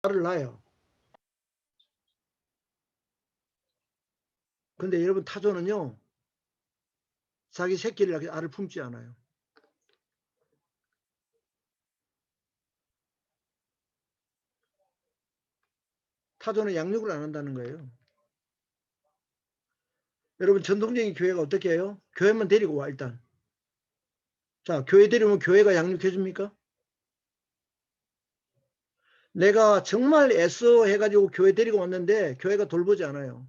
알을 낳아요. 근데 여러분 타조는요, 자기 새끼를 낳기 알을 품지 않아요. 타조는 양육을 안 한다는 거예요. 여러분 전통적인 교회가 어떻게 해요? 교회만 데리고 와 일단. 자, 교회 데리면 교회가 양육해 줍니까? 내가 정말 애써 해가지고 교회 데리고 왔는데 교회가 돌보지 않아요.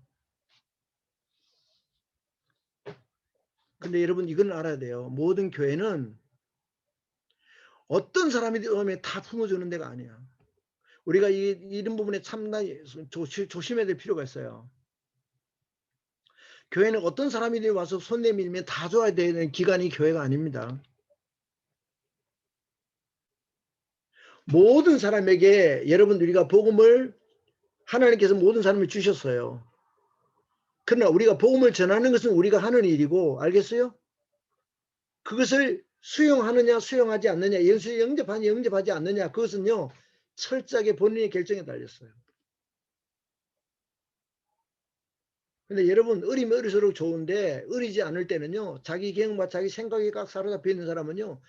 근데 여러분 이건 알아야 돼요. 모든 교회는 어떤 사람이 오면 다 품어주는 데가 아니야. 우리가 이런 부분에 참나히 조심해야 될 필요가 있어요. 교회는 어떤 사람이 와서 손 내밀면 다 줘야 되는 기관이 교회가 아닙니다. 모든 사람에게 여러분 우리가 복음을 하나님께서 모든 사람을 주셨어요. 그러나 우리가 복음을 전하는 것은 우리가 하는 일이고 알겠어요? 그것을 수용하느냐 수용하지 않느냐 예수에 영접하느냐 영접하지 않느냐 그것은요 철저하게 본인의 결정에 달렸어요. 근데 여러분 어리면 어릴수록 좋은데 어리지 않을 때는요 자기 경험과 자기 생각에 꽉 사로잡혀 있는 사람은요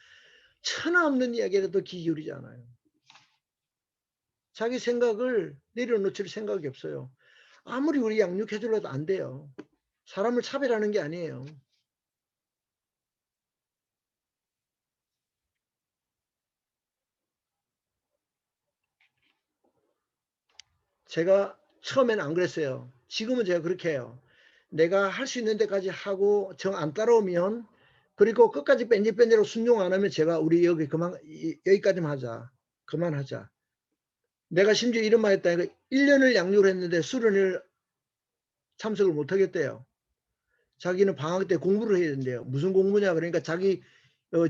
천하 없는 이야기라도 귀 기울이지 않아요. 자기 생각을 내려놓칠 생각이 없어요. 아무리 우리 양육해 줄래도 안 돼요. 사람을 차별하는 게 아니에요. 제가 처음에는 안 그랬어요. 지금은 제가 그렇게 해요. 내가 할 수 있는 데까지 하고 정 안 따라오면 그리고 끝까지 뺀질뺀질로 순종 안 하면 제가 우리 여기 그만 여기까지만 하자. 그만하자. 내가 심지어 이런 말 했다니까 1년을 양육을 했는데 수련회를 참석을 못 하겠대요. 자기는 방학 때 공부를 해야 된대요. 무슨 공부냐 그러니까 자기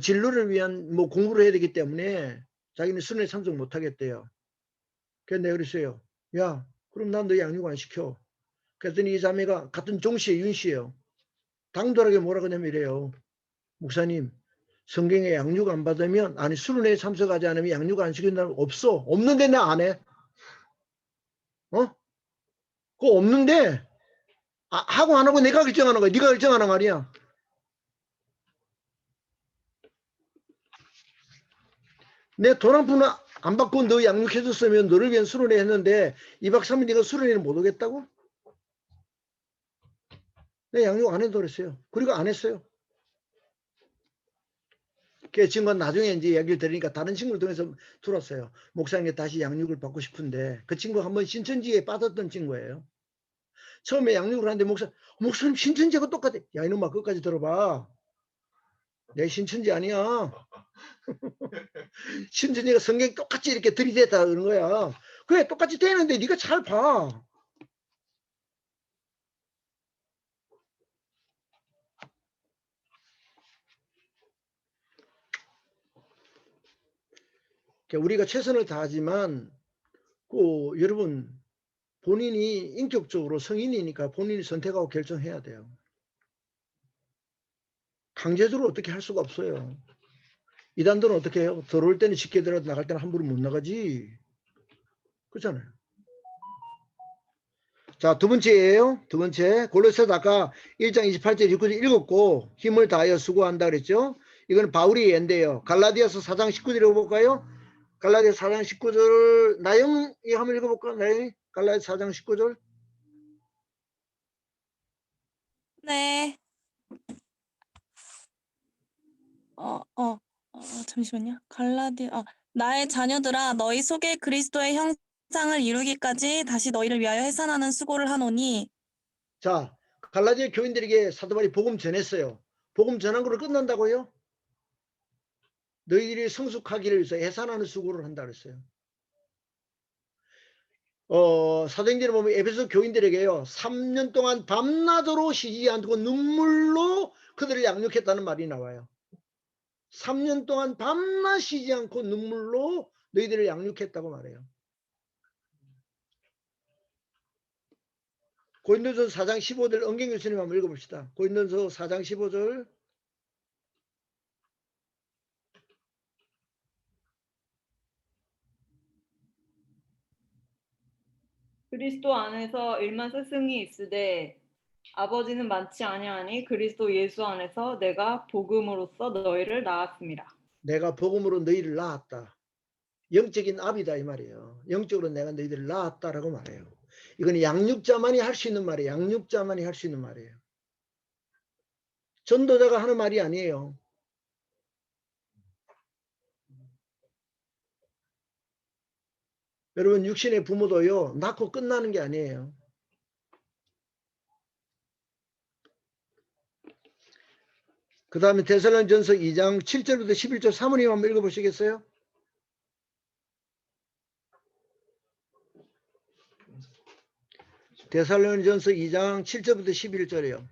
진로를 위한 뭐 공부를 해야 되기 때문에 자기는 수련회 참석 못 하겠대요. 그래서 내가 그랬어요. 야 그럼 난 너 양육 안 시켜. 그랬더니 이 자매가 같은 종씨예요. 윤씨예요. 당돌하게 뭐라 그러냐면 이래요. 목사님 성경에 양육 안 받으면 아니 수련회에 참석하지 않으면 양육 안 시킨다는 거 없어. 없는데 나 안 해. 어? 그거 없는데 하고 안 하고 내가 결정하는 거야. 네가 결정하는 말이야. 내 돈 한 푼 안 받고 너 양육해줬으면 너를 위한 수련회 했는데 2박 3일 네가 수련회를 못 오겠다고? 내 양육 안 해도 그랬어요. 그리고 안 했어요. 그 친구가 나중에 이제 이야기를 들으니까 다른 친구를 통해서 들었어요. 목사님께 다시 양육을 받고 싶은데 그 친구가 한번 신천지에 빠졌던 친구예요. 처음에 양육을 하는데 목사님 신천지하고 똑같아. 야 이놈아 그것까지 들어봐. 내 신천지 아니야. 신천지가 성경 똑같이 이렇게 들이댔다 그런 거야. 그래 똑같이 되는데 네가 잘 봐. 우리가 최선을 다하지만 여러분 본인이 인격적으로 성인이니까 본인이 선택하고 결정해야 돼요. 강제적으로 어떻게 할 수가 없어요. 이단들은 어떻게 해요? 들어올 때는 쉽게 들어 나갈 때는 함부로 못 나가지. 그렇잖아요. 자, 두 번째예요. 두 번째. 골로새서 아까 1장 28절 29절 읽었고 힘을 다하여 수고한다 그랬죠. 이건 바울의 예인데요. 갈라디아서 4장 19절 읽어볼까요? 갈라디아 4장 19절 나영이 한번 읽어볼까? 나영이? 갈라디아 4장 19절. 네. 잠시만요. 나의 자녀들아, 너희 속에 그리스도의 형상을 이루기까지 다시 너희를 위하여 해산하는 수고를 하노니. 자, 갈라디아 교인들에게 사도 바울이 복음 전했어요. 복음 전한 거로 끝난다고요? 너희들이 성숙하기를 위해서 해산하는 수고를 한다 그랬어요. 사도행전에 보면 에베소 교인들에게요 3년 동안 밤낮으로 쉬지 않고 눈물로 그들을 양육했다는 말이 나와요. 3년 동안 밤낮 쉬지 않고 눈물로 너희들을 양육했다고 말해요. 고린도서 4장 15절 은경 교수님 한번 읽어봅시다. 고린도서 4장 15절. 그리스도 안에서 일만 스승이 있으되 아버지는 많지 아니하니 그리스도 예수 안에서 내가 복음으로써 너희를 낳았습니다. 내가 복음으로 너희를 낳았다. 영적인 압이다 이 말이에요. 영적으로 내가 너희들을 낳았다라고 말해요. 이건 양육자만이 할 수 있는 말이에요. 양육자만이 할 수 있는 말이에요. 전도자가 하는 말이 아니에요. 여러분 육신의 부모도요. 낳고 끝나는 게 아니에요. 그 다음에 데살로니전서 2장 7절부터 11절 사모님 한번 읽어보시겠어요? 데살로니전서 2장 7절부터 11절이요.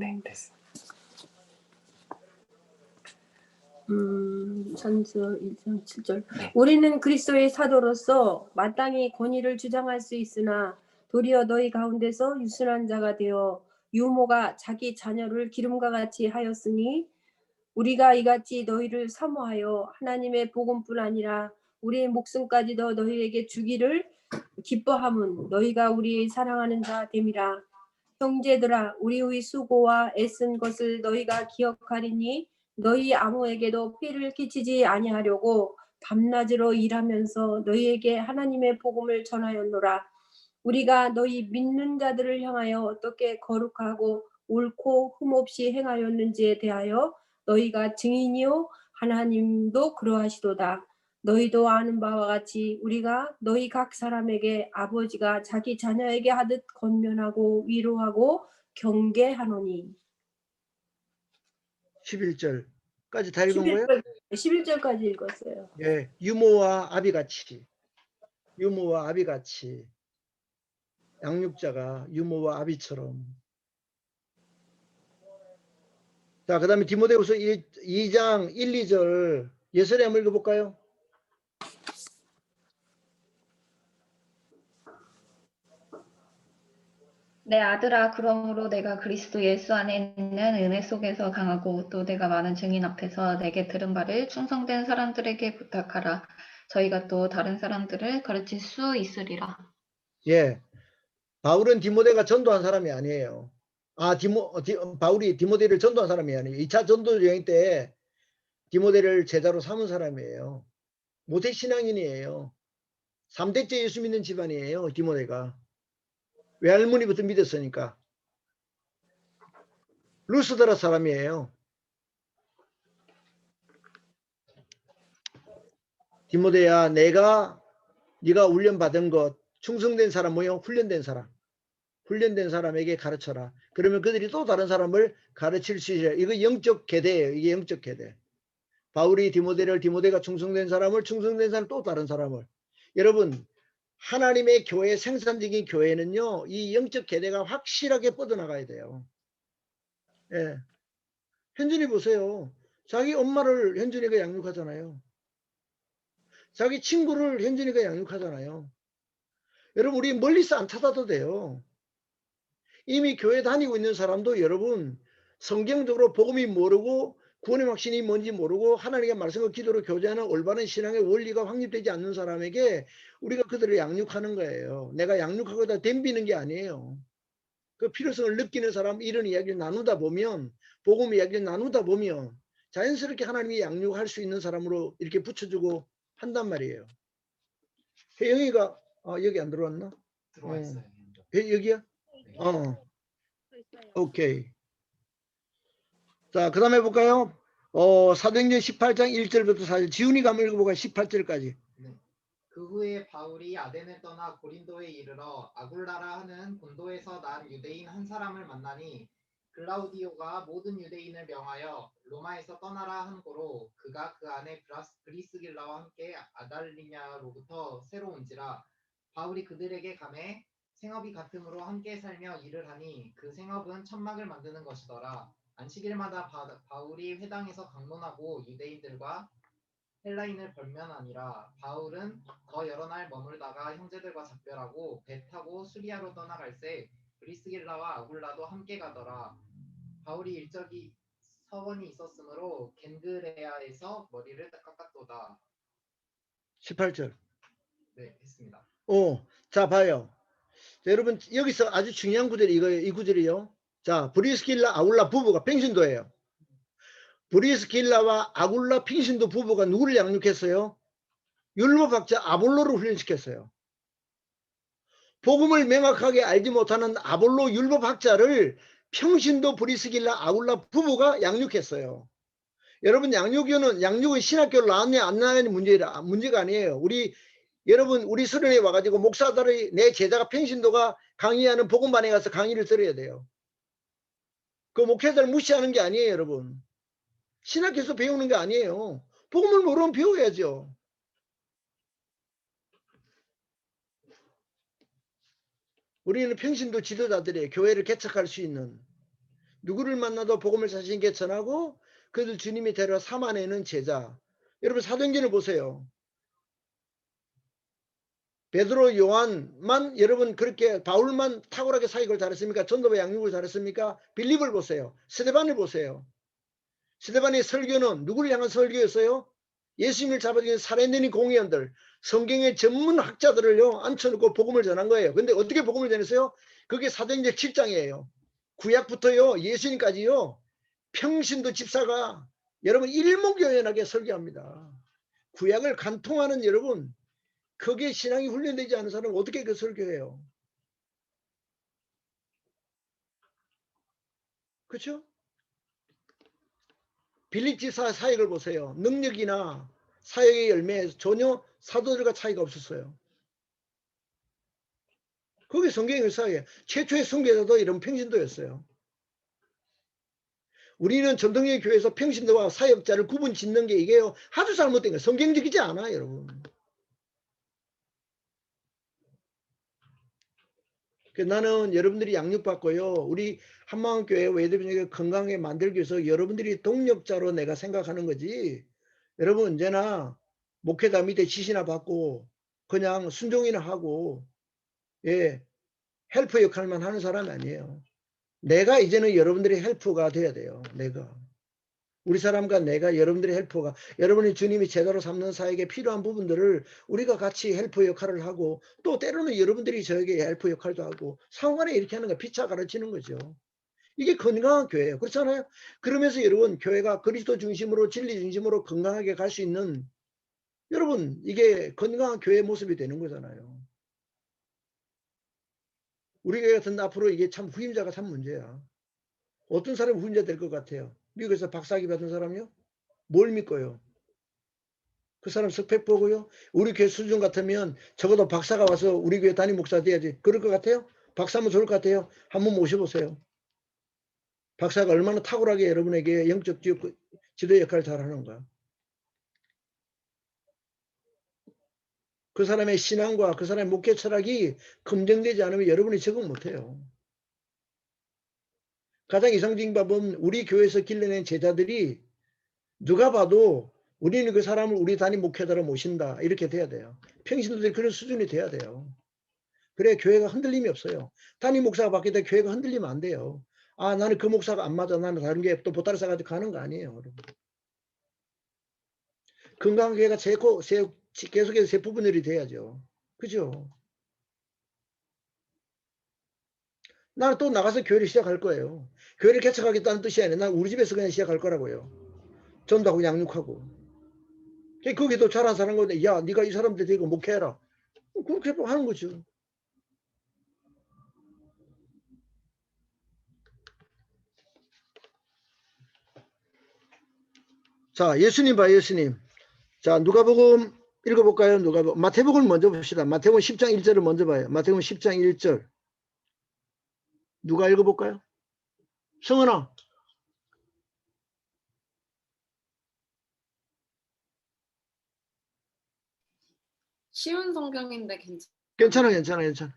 네, 됐어. 전서 1장 7절. 네. 우리는 그리스도의 사도로서 마땅히 권위를 주장할 수 있으나 도리어 너희 가운데서 유순한 자가 되어 유모가 자기 자녀를 기름과 같이 하였으니 우리가 이같이 너희를 사모하여 하나님의 복음뿐 아니라 우리의 목숨까지도 너희에게 주기를 기뻐함은 너희가 우리의 사랑하는 자 됨이라. 형제들아 우리의 수고와 애쓴 것을 너희가 기억하리니 너희 아무에게도 피해를 끼치지 아니하려고 밤낮으로 일하면서 너희에게 하나님의 복음을 전하였노라. 우리가 너희 믿는 자들을 향하여 어떻게 거룩하고 옳고 흠없이 행하였는지에 대하여 너희가 증인이요 하나님도 그러하시도다. 너희도 아는 바와 같이 우리가 너희 각 사람에게 아버지가 자기 자녀에게 하듯 권면하고 위로하고 경계하노니. 11절까지 다 읽은 거예요? 11절까지 읽었어요. 예, 유모와 아비같이, 유모와 아비같이, 양육자가 유모와 아비처럼. 자, 그 다음에 디모데후서 2장 1, 2절 예설이 한번 읽어볼까요? 내 아들아, 그러므로 내가 그리스도 예수 안에 있는 은혜 속에서 강하고 또 내가 많은 증인 앞에서 내게 들은 바를 충성된 사람들에게 부탁하라. 저희가 또 다른 사람들을 가르칠 수 있으리라. 예, 바울은 디모데가 전도한 사람이 아니에요. 바울이 디모데를 전도한 사람이 아니에요. 2차 전도 여행 때 디모데를 제자로 삼은 사람이에요. 모태 신앙인이에요. 3대째 예수 믿는 집안이에요. 디모데가. 외할머니부터 믿었으니까. 루스드라 사람이에요. 디모데야, 네가 훈련받은 것, 충성된 사람 뭐요? 훈련된 사람. 훈련된 사람에게 가르쳐라. 그러면 그들이 또 다른 사람을 가르칠 수 있어요. 이거 영적 계대예요. 이게 영적 계대. 바울이 디모데가 충성된 사람을, 충성된 사람 또 다른 사람을. 여러분, 하나님의 교회, 생산적인 교회는요, 이 영적 계대가 확실하게 뻗어나가야 돼요. 예. 현준이 보세요. 자기 엄마를 현준이가 양육하잖아요. 자기 친구를 현준이가 양육하잖아요. 여러분, 우리 멀리서 안 찾아도 돼요. 이미 교회 다니고 있는 사람도 여러분, 성경적으로 복음이 모르고 구원의 확신이 뭔지 모르고 하나님의 말씀과 기도로 교제하는 올바른 신앙의 원리가 확립되지 않는 사람에게 우리가 그들을 양육하는 거예요. 내가 양육하고다 덤비는 게 아니에요. 그 필요성을 느끼는 사람 이런 이야기를 나누다 보면, 복음 이야기를 나누다 보면 자연스럽게 하나님이 양육할 수 있는 사람으로 이렇게 붙여주고 한단 말이에요. 혜영이가 여기 안 들어왔나? 들어와 있어요. 여기야? 네. 오케이. 자, 그 다음에 볼까요? 사도행전 18장 1절부터 4절. 지훈이가 한번 읽어볼까요? 18절까지. 네. 그 후에 바울이 아덴을 떠나 고린도에 이르러 아굴라라 하는 본도에서 난 유대인 한 사람을 만나니 글라우디오가 모든 유대인을 명하여 로마에서 떠나라 한 고로 그가 그 안에 브리스길라와 함께 아달리냐로부터 새로 온지라. 바울이 그들에게 가매 생업이 같음으로 함께 살며 일을 하니 그 생업은 천막을 만드는 것이더라. 안식일마다 바울이 회당에서 강론하고 유대인들과 헬라인을 벌면하니라. 바울은 더 여러 날 머물다가 형제들과 작별하고 배 타고 수리아로 떠나갈새 브리스길라와 아굴라도 함께 가더라. 바울이 일적이 서원이 있었으므로 겐드레아에서 머리를 깎았도다. 18절. 네, 했습니다. 자, 봐요. 자, 여러분, 여기서 아주 중요한 구절이 이거예요. 이 구절이요. 자, 브리스길라 아굴라 부부가 평신도예요. 브리스길라와 아굴라 평신도 부부가 누구를 양육했어요? 율법학자 아볼로를 훈련시켰어요. 복음을 명확하게 알지 못하는 아볼로 율법학자를 평신도 브리스길라 아굴라 부부가 양육했어요. 여러분, 양육은 신학교를 나왔냐 안 나왔냐 문제가 아니에요. 우리 수련회 와가지고 목사들의 내 제자가 평신도가 강의하는 복음반에 가서 강의를 들어야 돼요. 그 목회자를 무시하는 게 아니에요, 여러분. 신학교에서 배우는 게 아니에요. 복음을 모르면 배워야죠. 우리는 평신도 지도자들이에요. 교회를 개척할 수 있는. 누구를 만나도 복음을 자신 있게 전하고 그들 주님이 데려 삼아내는 제자. 여러분, 사도행전을 보세요. 베드로, 요한만, 여러분, 그렇게 바울만 탁월하게 사역을 잘했습니까? 전도와 양육을 잘했습니까? 빌립을 보세요. 스데반을 보세요. 스데반의 설교는 누구를 향한 설교였어요? 예수님을 잡아주는 살아있는 공의원들, 성경의 전문 학자들을요 앉혀놓고 복음을 전한 거예요. 근데 어떻게 복음을 전했어요? 그게 사도행전 7장이에요. 구약부터요 예수님까지요 평신도 집사가 여러분 일목요연하게 설교합니다. 구약을 간통하는 여러분, 그게 신앙이 훈련되지 않은 사람은 어떻게 그 설교해요? 그렇죠? 빌립 집사 사역을 보세요. 능력이나 사역의 열매에 전혀 사도들과 차이가 없었어요. 그게 성경의 사역이에요. 최초의 선교사도 이런 평신도였어요. 우리는 전통적인 교회에서 평신도와 사역자를 구분 짓는 게 이게요 아주 잘못된 거예요. 성경적이지 않아요, 여러분. 나는 여러분들이 양육받고요. 우리 한마음교회 외대변혁을 건강하게 만들기 위해서 여러분들이 동력자로 내가 생각하는 거지. 여러분 언제나 목회자 밑에 지시나 받고 그냥 순종이나 하고 헬프 역할만 하는 사람이 아니에요. 내가 이제는 여러분들의 헬프가 돼야 돼요. 우리 사람과 내가 여러분들의 헬퍼가, 여러분이 주님이 제대로 삼는 사역에 필요한 부분들을 우리가 같이 헬퍼 역할을 하고 또 때로는 여러분들이 저에게 헬퍼 역할도 하고 상관에 이렇게 하는 거 피차 가르치는 거죠. 이게 건강한 교회예요. 그렇잖아요. 그러면서 여러분 교회가 그리스도 중심으로 진리 중심으로 건강하게 갈 수 있는 여러분 이게 건강한 교회 모습이 되는 거잖아요. 우리 교회 같은 앞으로 이게 참 후임자가 참 문제야. 어떤 사람이 후임자 될 것 같아요? 미국에서 박사학위 받은 사람이요? 뭘 믿고요? 그 사람 스펙 보고요? 우리 교회 수준 같으면 적어도 박사가 와서 우리 교회 담임 목사 돼야지. 그럴 것 같아요? 박사면 좋을 것 같아요? 한번 모셔보세요. 박사가 얼마나 탁월하게 여러분에게 영적 지도 역할을 잘하는가. 그 사람의 신앙과 그 사람의 목회 철학이 검증되지 않으면 여러분이 적응 못해요. 가장 이상적인 방법은 우리 교회에서 길러낸 제자들이 누가 봐도 우리는 그 사람을 우리 담임 목회자로 모신다. 이렇게 돼야 돼요. 평신도들이 그런 수준이 돼야 돼요. 그래야 교회가 흔들림이 없어요. 담임 목사가 바뀌다 교회가 흔들리면 안 돼요. 아, 나는 그 목사가 안 맞아. 나는 다른 게 또 보따리 싸가지고 가는 거 아니에요. 여러분. 건강한 교회가 계속해서 세 부분들이 돼야죠. 그죠? 나는 또 나가서 교회를 시작할 거예요. 교회를 개척하겠다는 뜻이 아니라 난 우리 집에서 그냥 시작할 거라고요. 전도하고 양육하고. 거기도 잘한 사람 건데 야 네가 이 사람들 데리고 목회해라. 그렇게 하는 거죠. 자, 예수님 봐, 예수님. 자, 누가복음 읽어볼까요? 마태복음 먼저 봅시다. 마태복음 10장 1절을 먼저 봐요. 마태복음 10장 1절. 누가 읽어볼까요? 성은아. 쉬운 성경인데 괜찮아요.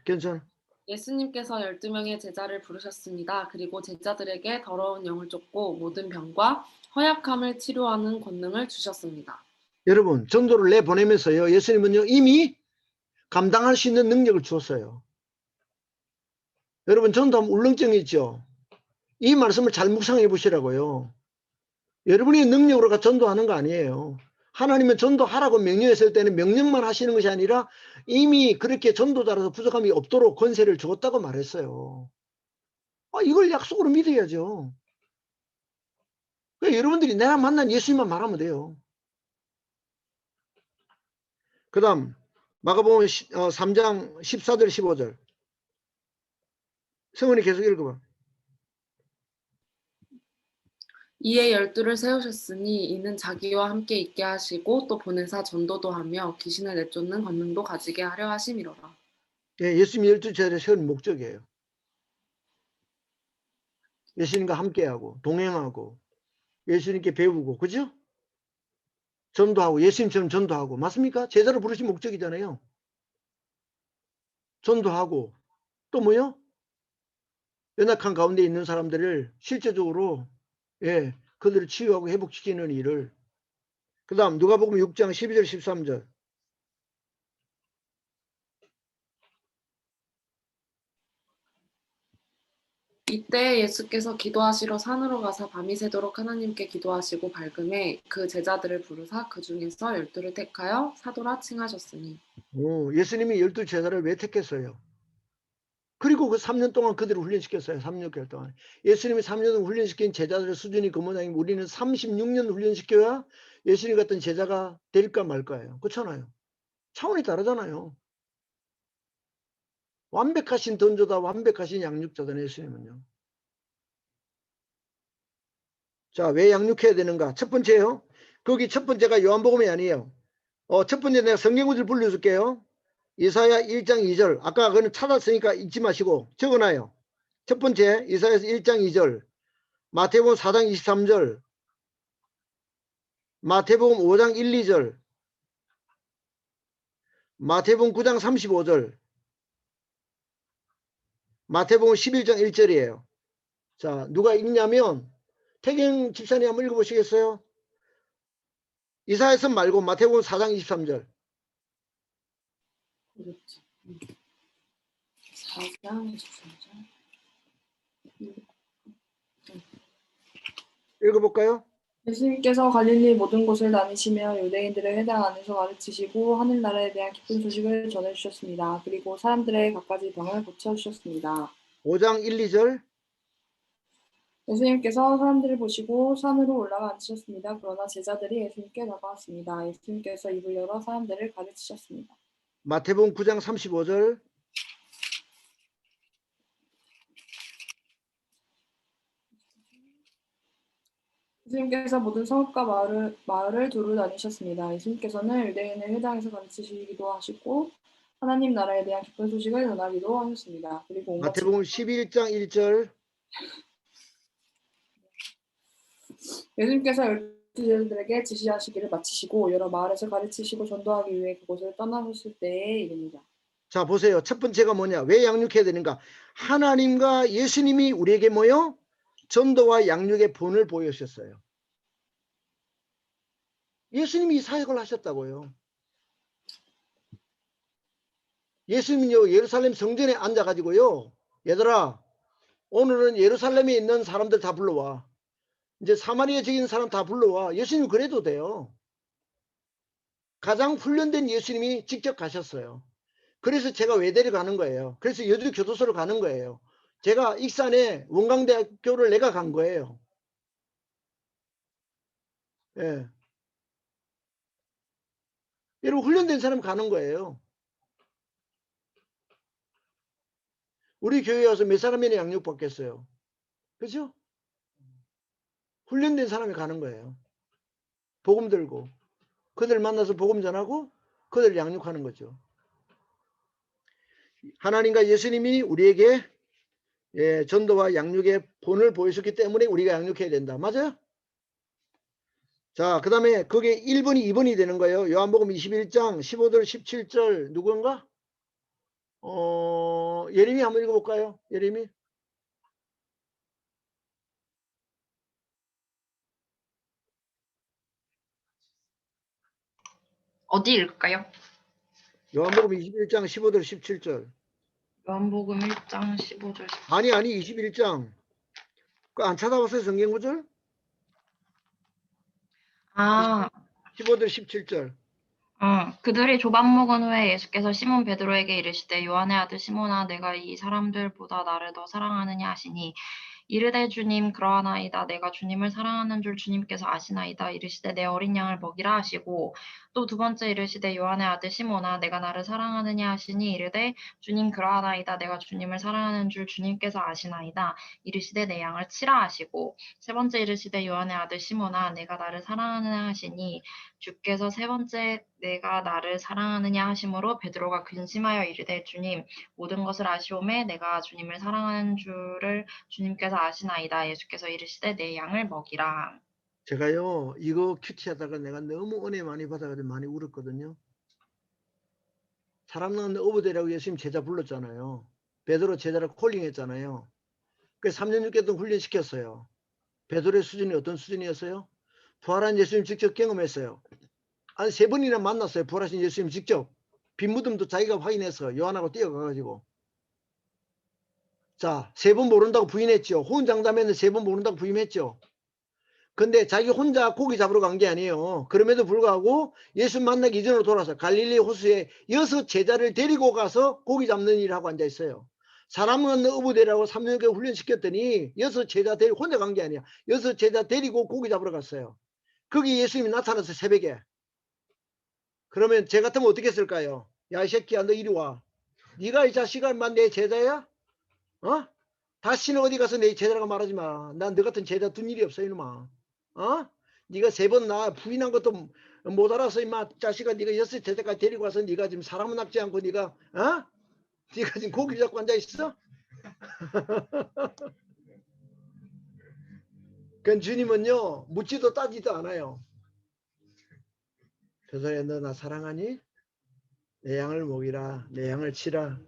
괜찮아. 예수님께서 12명의 제자를 부르셨습니다. 그리고 제자들에게 더러운 영을 쫓고 모든 병과 허약함을 치료하는 권능을 주셨습니다. 여러분, 전도를 내보내면서요. 예수님은요, 이미 감당할 수 있는 능력을 주었어요. 여러분, 전도하면 울렁증이 있죠. 이 말씀을 잘 묵상해 보시라고요. 여러분이 능력으로 전도하는 거 아니에요. 하나님은 전도하라고 명령했을 때는 명령만 하시는 것이 아니라 이미 그렇게 전도자라서 부족함이 없도록 권세를 주었다고 말했어요. 이걸 약속으로 믿어야죠. 그러니까 여러분들이 내가 만난 예수님만 말하면 돼요. 그 다음 마가복음 3장 14절 15절 성은이 계속 읽어봐. 이에 12를 세우셨으니 이는 자기와 함께 있게 하시고 또 보내사 전도도 하며 귀신을 내쫓는 권능도 가지게 하려 하심이로라. 예, 예수님이 12제자를 세운 목적이에요. 예수님과 함께하고 동행하고 예수님께 배우고 그죠? 전도하고 예수님처럼 전도하고 맞습니까? 제자를 부르신 목적이잖아요. 전도하고 또 뭐요? 연약한 가운데 있는 사람들을 실제적으로 그들을 치유하고 회복시키는 일을. 그 다음 누가복음 6장 12절 13절 이때 예수께서 기도하시러 산으로 가사 밤이 새도록 하나님께 기도하시고 밝음에 그 제자들을 부르사 그 중에서 12를 택하여 사도라 칭하셨으니. 예수님이 12제자를 왜 택했어요? 그리고 그 3년 동안 그들을 훈련시켰어요. 3년 동안. 예수님이 3년 동안 훈련시킨 제자들의 수준이 그 모양이면 우리는 36년 훈련시켜야 예수님 같은 제자가 될까 말까예요. 그렇잖아요. 차원이 다르잖아요. 완벽하신 던조다 완벽하신 양육자다 예수님은요. 자, 왜 양육해야 되는가? 첫 번째요. 거기 첫 번째가 요한복음이 아니에요. 첫 번째 내가 성경구절 불러줄게요. 이사야 1장 2절. 아까 그는 찾았으니까 잊지 마시고 적어놔요. 첫 번째 이사야서 1장 2절. 마태복음 4장 23절. 마태복음 5장 1, 2절. 마태복음 9장 35절. 마태복음 11장 1절이에요. 자, 누가 읽냐면 태경 집사님 한번 읽어보시겠어요? 이사야서 말고 마태복음 4장 23절. 그렇죠. 4장 23절. 읽어볼까요? 예수님께서 갈릴리 모든 곳을 다니시며 유대인들의 회당 안에서 가르치시고 하늘나라에 대한 기쁜 소식을 전해주셨습니다. 그리고 사람들의 갖가지 병을 고쳐주셨습니다. 5장 1, 2절. 예수님께서 사람들을 보시고 산으로 올라가 앉으셨습니다. 그러나 제자들이 예수님께 다가왔습니다. 예수님께서 입을 열어 사람들을 가르치셨습니다. 마태복음 9장 35절. 예수님께서 모든 성읍과 마을을 두루 다니셨습니다. 예수님께서는 유대인의 회당에서 가르치시기도 하시고 하나님 나라에 대한 기쁜 소식을 전하기도 하셨습니다. 그리고 온갖 마태복음 11장 1절. 예수님께서 제자들에게 지시하시기를 마치시고 여러 마을에서 가르치시고 전도하기 위해 그곳을 떠나셨을 때의 일입니다. 자, 보세요. 첫 번째가 뭐냐? 왜 양육해야 되는가? 하나님과 예수님이 우리에게 뭐요? 전도와 양육의 본을 보여주셨어요. 예수님이 이 사역을 하셨다고요. 예수님은요, 예루살렘 성전에 앉아가지고요, 얘들아, 오늘은 예루살렘에 있는 사람들 다 불러와. 이제 사마리아 지kin 사람 다 불러와. 예수님 그래도 돼요. 가장 훈련된 예수님이 직접 가셨어요. 그래서 제가 외대를 가는 거예요. 그래서 여주 교도소를 가는 거예요. 제가 익산에 원광대학교를 내가 간 거예요. 예. 여러분 훈련된 사람 가는 거예요. 우리 교회에 와서 몇 사람이나 양육받겠어요? 그죠? 훈련된 사람이 가는 거예요. 복음 들고 그들 만나서 복음 전하고 그들 양육하는 거죠. 하나님과 예수님이 우리에게 전도와 양육의 본을 보여줬기 때문에 우리가 양육해야 된다. 맞아요? 자, 그 다음에 그게 1번이 2번이 되는 거예요. 요한복음 21장 15절 17절 누군가? 예레미 한번 읽어볼까요? 예레미. 어디 읽을까요? 요한복음 21장 15절 17절. 요한복음 1장 15절. 아니 21장 그 안 찾아봤어요, 성경 구절? 아, 15절 17절. 그들이 조밥 먹은 후에 예수께서 시몬 베드로에게 이르시되 요한의 아들 시몬아 내가 이 사람들보다 나를 더 사랑하느냐 하시니 이르되 주님 그러하나이다 내가 주님을 사랑하는 줄 주님께서 아시나이다 이르시되 내 어린 양을 먹이라 하시고 또 두 번째 이르시되 요한의 아들 시몬아 내가 나를 사랑하느냐 하시니 이르되 주님 그러하나이다 내가 주님을 사랑하는 줄 주님께서 아시나이다 이르시되 내 양을 치라 하시고 세 번째 이르시되 요한의 아들 시몬아 내가 나를 사랑하느냐 하시니 주께서 세 번째 내가 나를 사랑하느냐 하심으로 베드로가 근심하여 이르되 주님 모든 것을 아시오매 내가 주님을 사랑하는 줄을 주님께서 아시나이다. 예수께서 이르시되 내 양을 먹이라. 제가요, 이거 큐티하다가 내가 너무 은혜 많이 받아가지고 많이 울었거든요. 사람 낳는 어부대라고 예수님 제자 불렀잖아요. 베드로 제자를 콜링했잖아요. 그래서 3년 6개월 동안 훈련시켰어요. 베드로의 수준이 어떤 수준이었어요? 부활한 예수님 직접 경험했어요. 한 3번이나 만났어요. 부활하신 예수님 직접. 빈무덤도 자기가 확인해서 요한하고 뛰어가가지고. 자, 3번 모른다고 부인했죠. 호언장담에는 3번 모른다고 부인했죠. 근데 자기 혼자 고기 잡으러 간 게 아니에요. 그럼에도 불구하고 예수 만나기 이전으로 돌아서 갈릴리 호수에 6 제자를 데리고 가서 고기 잡는 일을 하고 앉아 있어요. 사람 만나 어부대라고 3년간 훈련시켰더니 6 제자 데리고 혼자 간 게 아니야. 6 제자 데리고 고기 잡으러 갔어요. 거기 예수님이 나타나서 새벽에. 그러면 제 같으면 어떻게 했을까요? 야, 이 새끼야, 너 이리 와. 네가 이 자식아, 내 제자야? 어? 다시는 어디 가서 내 제자라고 말하지 마. 난 너 같은 제자 둔 일이 없어, 이놈아. 어? 네가 3번 나 부인한 것도 못 알아서 임마 자식아 네가 6 제자까지 데리고 와서 네가 지금 사람은 낚지 않고 네가 어? 네가 지금 고기 잡고 앉아 있어? 그 주님은요 묻지도 따지도 않아요. 그래서 너 나 사랑하니? 내 양을 먹이라, 내 양을 치라.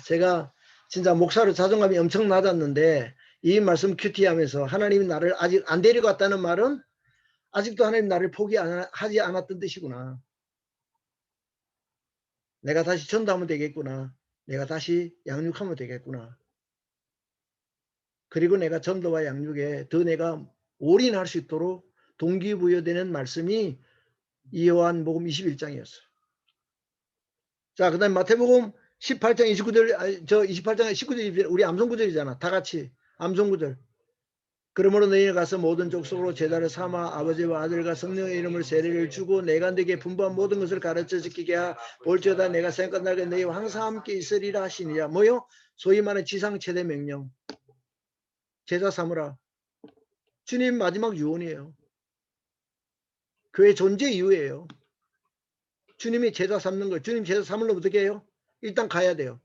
제가 진짜 목사로 자존감이 엄청 낮았는데 이 말씀 큐티하면서 하나님이 나를 아직 안 데려갔다는 말은 아직도 하나님 나를 포기하지 않았던 뜻이구나. 내가 다시 전도하면 되겠구나. 내가 다시 양육하면 되겠구나. 그리고 내가 전도와 양육에 더 내가 올인할 수 있도록 동기부여되는 말씀이 이 요한복음 21장이었어. 자, 그 다음에 마태복음 18장 29절, 28장 19절, 우리 암송구절이잖아. 다 같이 암송구절. 그러므로 너희는 가서 모든 족속으로 제자를 삼아 아버지와 아들과 성령의 이름을 세례를 주고 내가 너에게 분부한 모든 것을 가르쳐 지키게 하 볼지어다 내가 생각 날개 너희와 항상 함께 있으리라 하시니라. 뭐요? 소위 말하는 지상 최대 명령. 제자 삼으라. 주님 마지막 유언이에요. 교회 존재 이유예요. 주님이 제자 삼는 거예요. 주님 제자 삼으려면 어떻게 해요? 일단 가야 돼요.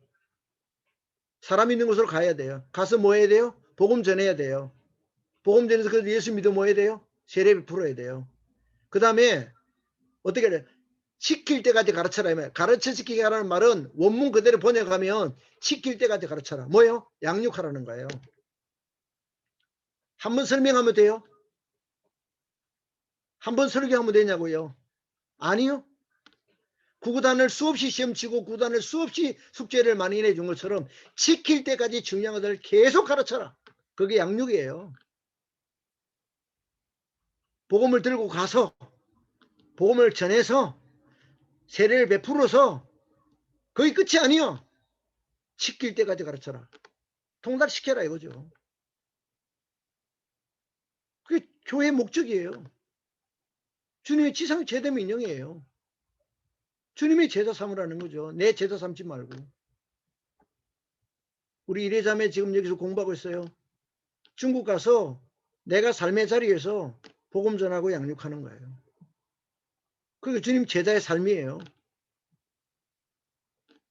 사람 있는 곳으로 가야 돼요. 가서 뭐 해야 돼요? 복음 전해야 돼요. 복음 전해서 그 예수 믿어 뭐 해야 돼요? 세례 베풀어야 돼요. 그 다음에 어떻게 해야 돼요? 지킬 때까지 가르쳐라. 가르쳐 지키게 하라는 말은 원문 그대로 번역하면 지킬 때까지 가르쳐라. 뭐예요? 양육하라는 거예요. 한번 설명하면 돼요? 한번 설교하면 되냐고요? 아니요. 구구단을 수없이 시험치고 구구단을 수없이 숙제를 많이 내준 것처럼 지킬 때까지 중요한 것들을 계속 가르쳐라. 그게 양육이에요. 복음을 들고 가서 복음을 전해서 세례를 베풀어서 거의 끝이 아니요. 지킬 때까지 가르쳐라. 통달시켜라 이거죠. 그게 교회의 목적이에요. 주님의 지상 최대 민영이에요. 주님의 제자 삼으라는 거죠. 내 제자 삼지 말고. 우리 이래자매 지금 여기서 공부하고 있어요. 중국 가서 내가 삶의 자리에서 복음 전하고 양육하는 거예요. 그게 주님 제자의 삶이에요.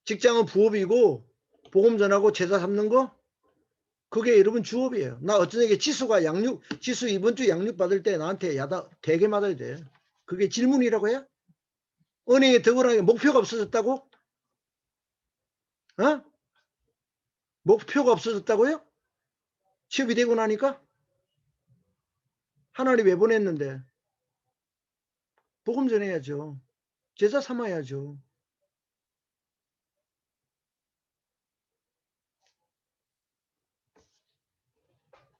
직장은 부업이고 복음 전하고 제자 삼는 거 그게 여러분 주업이에요. 나 어떤 얘기 지수가 양육, 지수 이번 주 양육 받을 때 나한테 야다 되게 맞아야 돼. 그게 질문이라고 해요? 은행에 덕원하게 목표가 없어졌다고? 어? 목표가 없어졌다고요? 취업이 되고 나니까? 하나님 왜 보냈는데? 복음 전해야죠. 제자 삼아야죠.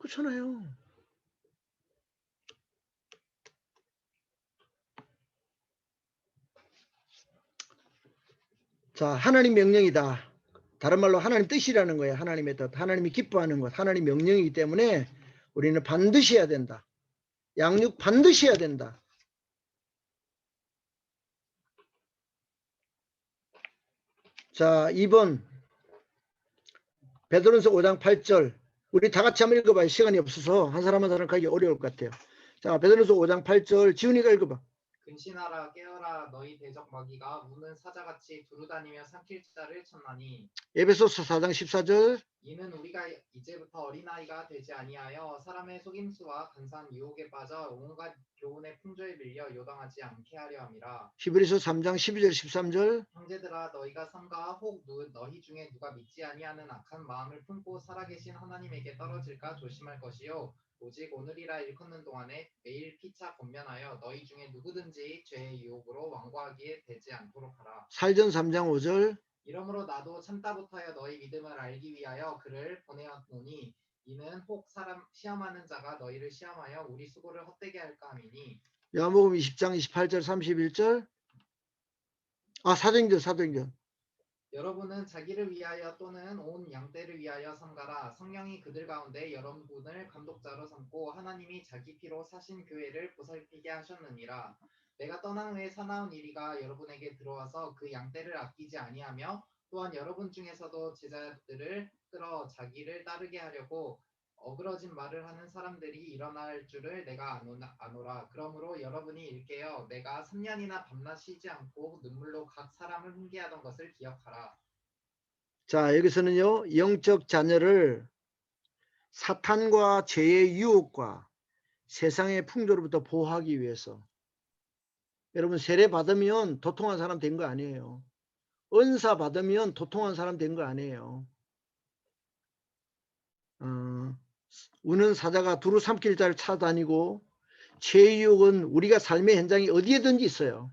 그렇잖아요. 자, 하나님 명령이다. 다른 말로 하나님 뜻이라는 거예요. 하나님의 뜻. 하나님이 기뻐하는 것. 하나님 명령이기 때문에 우리는 반드시 해야 된다. 양육 반드시 해야 된다. 자, 2번 베드로전서 5장 8절. 우리 다 같이 한번 읽어봐요. 시간이 없어서 한 사람 한 사람 가기 어려울 것 같아요. 자, 베드로전서 5장 8절. 지훈이가 읽어봐. 근신하라 깨어라 너희 대적 마귀가 무는 사자같이 두루다니며 삼킬 자를 찾나니 에베소서 4장 14절. 이는 우리가 이제부터 어린아이가 되지 아니하여 사람의 속임수와 간사한 유혹에 빠져 온갖 교훈의 풍조에 밀려 요당하지 않게 하려 함이라. 히브리서 3장 12절 13절. 형제들아 너희가 삼가 혹 너희 중에 누가 믿지 아니하는 악한 마음을 품고 살아계신 하나님에게 떨어질까 조심할 것이요 오직 오늘이라 일컫는 동안에 매일 피차 권면하여 너희 중에 누구든지 죄의 유혹으로 완고하기에 되지 않도록 하라. 살전 3장 5절. 이러므로 나도 참다 못하여 너희 믿음을 알기 위하여 그를 보내었노니 이는 혹 사람 시험하는 자가 너희를 시험하여 우리 수고를 헛되게 할까 함이니. 요한복음 20장 28절 31절. 사도행전. 여러분은 자기를 위하여 또는 온 양떼를 위하여 삼가라. 성령이 그들 가운데 여러분을 감독자로 삼고 하나님이 자기 피로 사신 교회를 보살피게 하셨느니라. 내가 떠난 후에 사나운 이리가 여러분에게 들어와서 그 양떼를 아끼지 아니하며 또한 여러분 중에서도 제자들을 끌어 자기를 따르게 하려고 어그러진 말을 하는 사람들이 일어날 줄을 내가 아노라. 그러므로 여러분이 일깨어 내가 3년이나 밤낮 쉬지 않고 눈물로 각 사람을 훈계하던 것을 기억하라. 자, 여기서는요, 영적 자녀를 사탄과 죄의 유혹과 세상의 풍조로부터 보호하기 위해서. 여러분, 세례 받으면 도통한 사람 된 거 아니에요. 은사 받으면 도통한 사람 된 거 아니에요. 우는 사자가 두루 삼킬 자를 찾아다니고 죄의 유혹은 우리가 삶의 현장에 어디에든지 있어요.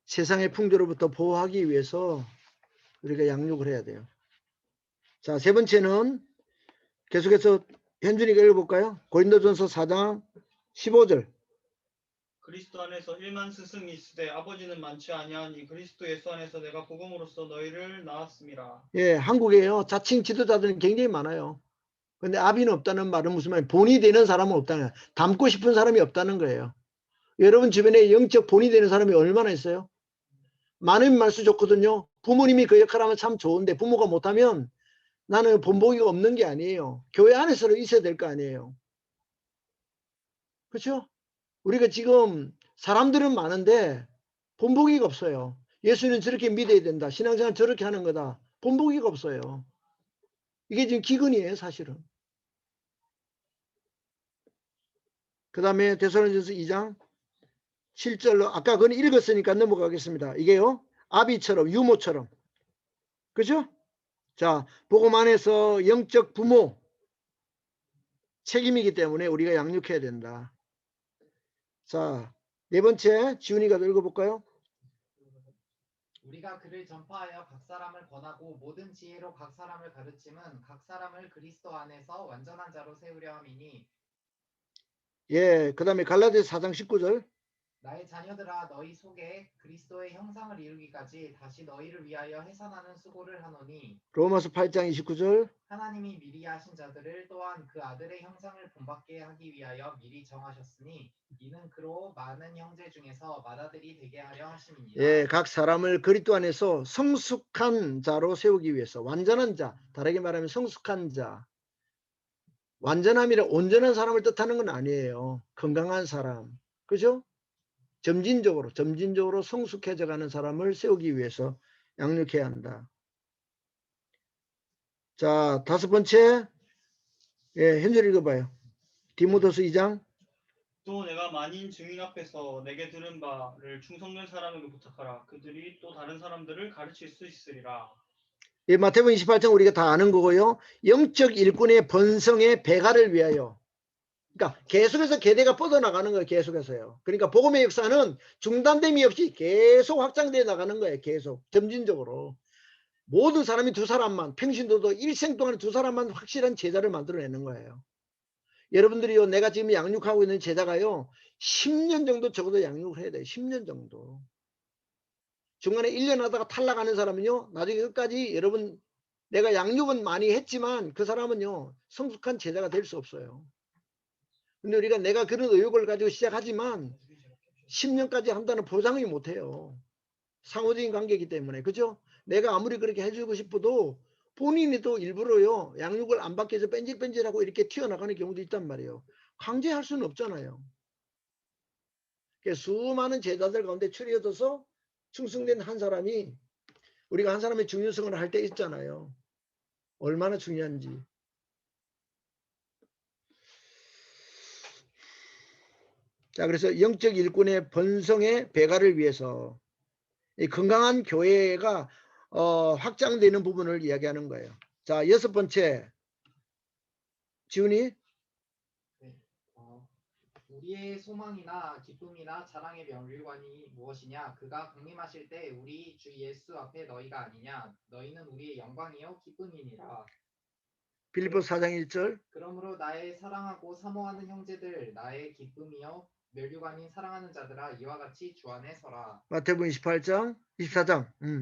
세상의 풍조로부터 보호하기 위해서 우리가 양육을 해야 돼요. 자, 세 번째는 계속해서 현준이가 읽어볼까요? 고린도전서 4장 15절. 그리스도 안에서 1만 스승이 있으되 아버지는 많지 아니하니 그리스도 예수 안에서 내가 복음으로써 너희를 낳았음이라. 예, 한국에요. 자칭 지도자들은 굉장히 많아요. 근데 아비는 없다는 말은 무슨 말이에요? 본이 되는 사람은 없다는 거예요. 닮고 싶은 사람이 없다는 거예요. 여러분 주변에 영적 본이 되는 사람이 얼마나 있어요? 많은 말수 좋거든요. 부모님이 그 역할을 하면 참 좋은데 부모가 못하면 나는 본보기가 없는 게 아니에요. 교회 안에서도 있어야 될 거 아니에요. 그렇죠? 우리가 지금 사람들은 많은데 본보기가 없어요. 예수는 저렇게 믿어야 된다. 신앙생활 저렇게 하는 거다. 본보기가 없어요. 이게 지금 기근이에요, 사실은. 그 다음에 데살로니가서 2장 7절로 아까 그건 읽었으니까 넘어가겠습니다. 이게요, 아비처럼 유모처럼. 그죠? 자, 복음 안에서 영적 부모 책임이기 때문에 우리가 양육해야 된다. 자, 네 번째 지훈이가 읽어볼까요? 우리가 그를 전파하여 각 사람을 권하고 모든 지혜로 각 사람을 가르침은 각 사람을 그리스도 안에서 완전한 자로 세우려 함이니. 예, 그 다음에 갈라디아서 4장 19절. 나의 자녀들아 너희 속에 그리스도의 형상을 이루기까지 다시 너희를 위하여 해산하는 수고를 하노니. 로마서 8장 29절. 하나님이 미리 하신 자들을 또한 그 아들의 형상을 본받게 하기 위하여 미리 정하셨으니 이는 그로 많은 형제 중에서 맏아들이 되게 하려 하심이니라. 예, 각 사람을 그리스도 안에서 성숙한 자로 세우기 위해서. 완전한 자, 다르게 말하면 성숙한 자. 완전함이라 온전한 사람을 뜻하는 건 아니에요. 건강한 사람. 그죠? 점진적으로 성숙해져 가는 사람을 세우기 위해서 양육해야 한다. 자, 다섯 번째. 예, 현재 읽어봐요. 디모데서 2장. 또 내가 만인 증인 앞에서 내게 들은 바를 충성된 사람에게 부탁하라. 그들이 또 다른 사람들을 가르칠 수 있으리라. 예, 마태복음 28장 우리가 다 아는 거고요. 영적 일꾼의 번성의 배가를 위하여. 그러니까 계속해서 계대가 뻗어나가는 거예요. 계속해서요. 그러니까 복음의 역사는 중단됨이 없이 계속 확장되어 나가는 거예요. 계속 점진적으로. 모든 사람이 두 사람만, 평신도도 일생 동안에 두 사람만 확실한 제자를 만들어내는 거예요. 여러분들이요, 내가 지금 양육하고 있는 제자가요, 10년 정도 적어도 양육을 해야 돼요. 10년 정도. 중간에 1년 하다가 탈락하는 사람은요, 나중에 끝까지 여러분, 내가 양육은 많이 했지만 그 사람은요, 성숙한 제자가 될 수 없어요. 근데 우리가 내가 그런 의욕을 가지고 시작하지만 10년까지 한다는 보장이 못해요. 상호적인 관계이기 때문에. 그죠? 내가 아무리 그렇게 해주고 싶어도 본인이 또 일부러요, 양육을 안 받기 위해서 뺀질뺀질하고 이렇게 튀어나가는 경우도 있단 말이에요. 강제할 수는 없잖아요. 수많은 제자들 가운데 추려져서 충성된 한 사람이, 우리가 한 사람의 중요성을 할 때 있잖아요. 얼마나 중요한지. 자, 그래서 영적 일꾼의 번성의 배가를 위해서 이 건강한 교회가 확장되는 부분을 이야기하는 거예요. 자, 6번째. 지훈이. 우리의 소망이나 기쁨이나 자랑의 면류관이 무엇이냐? 그가 강림하실 때 우리 주 예수 앞에 너희가 아니냐? 너희는 우리의 영광이요 기쁨이니라. 빌립보서 4장 1절. 그러므로 나의 사랑하고 사모하는 형제들, 나의 기쁨이요 면류관인 사랑하는 자들아, 이와 같이 주 안에 서라. 마태복음 24장.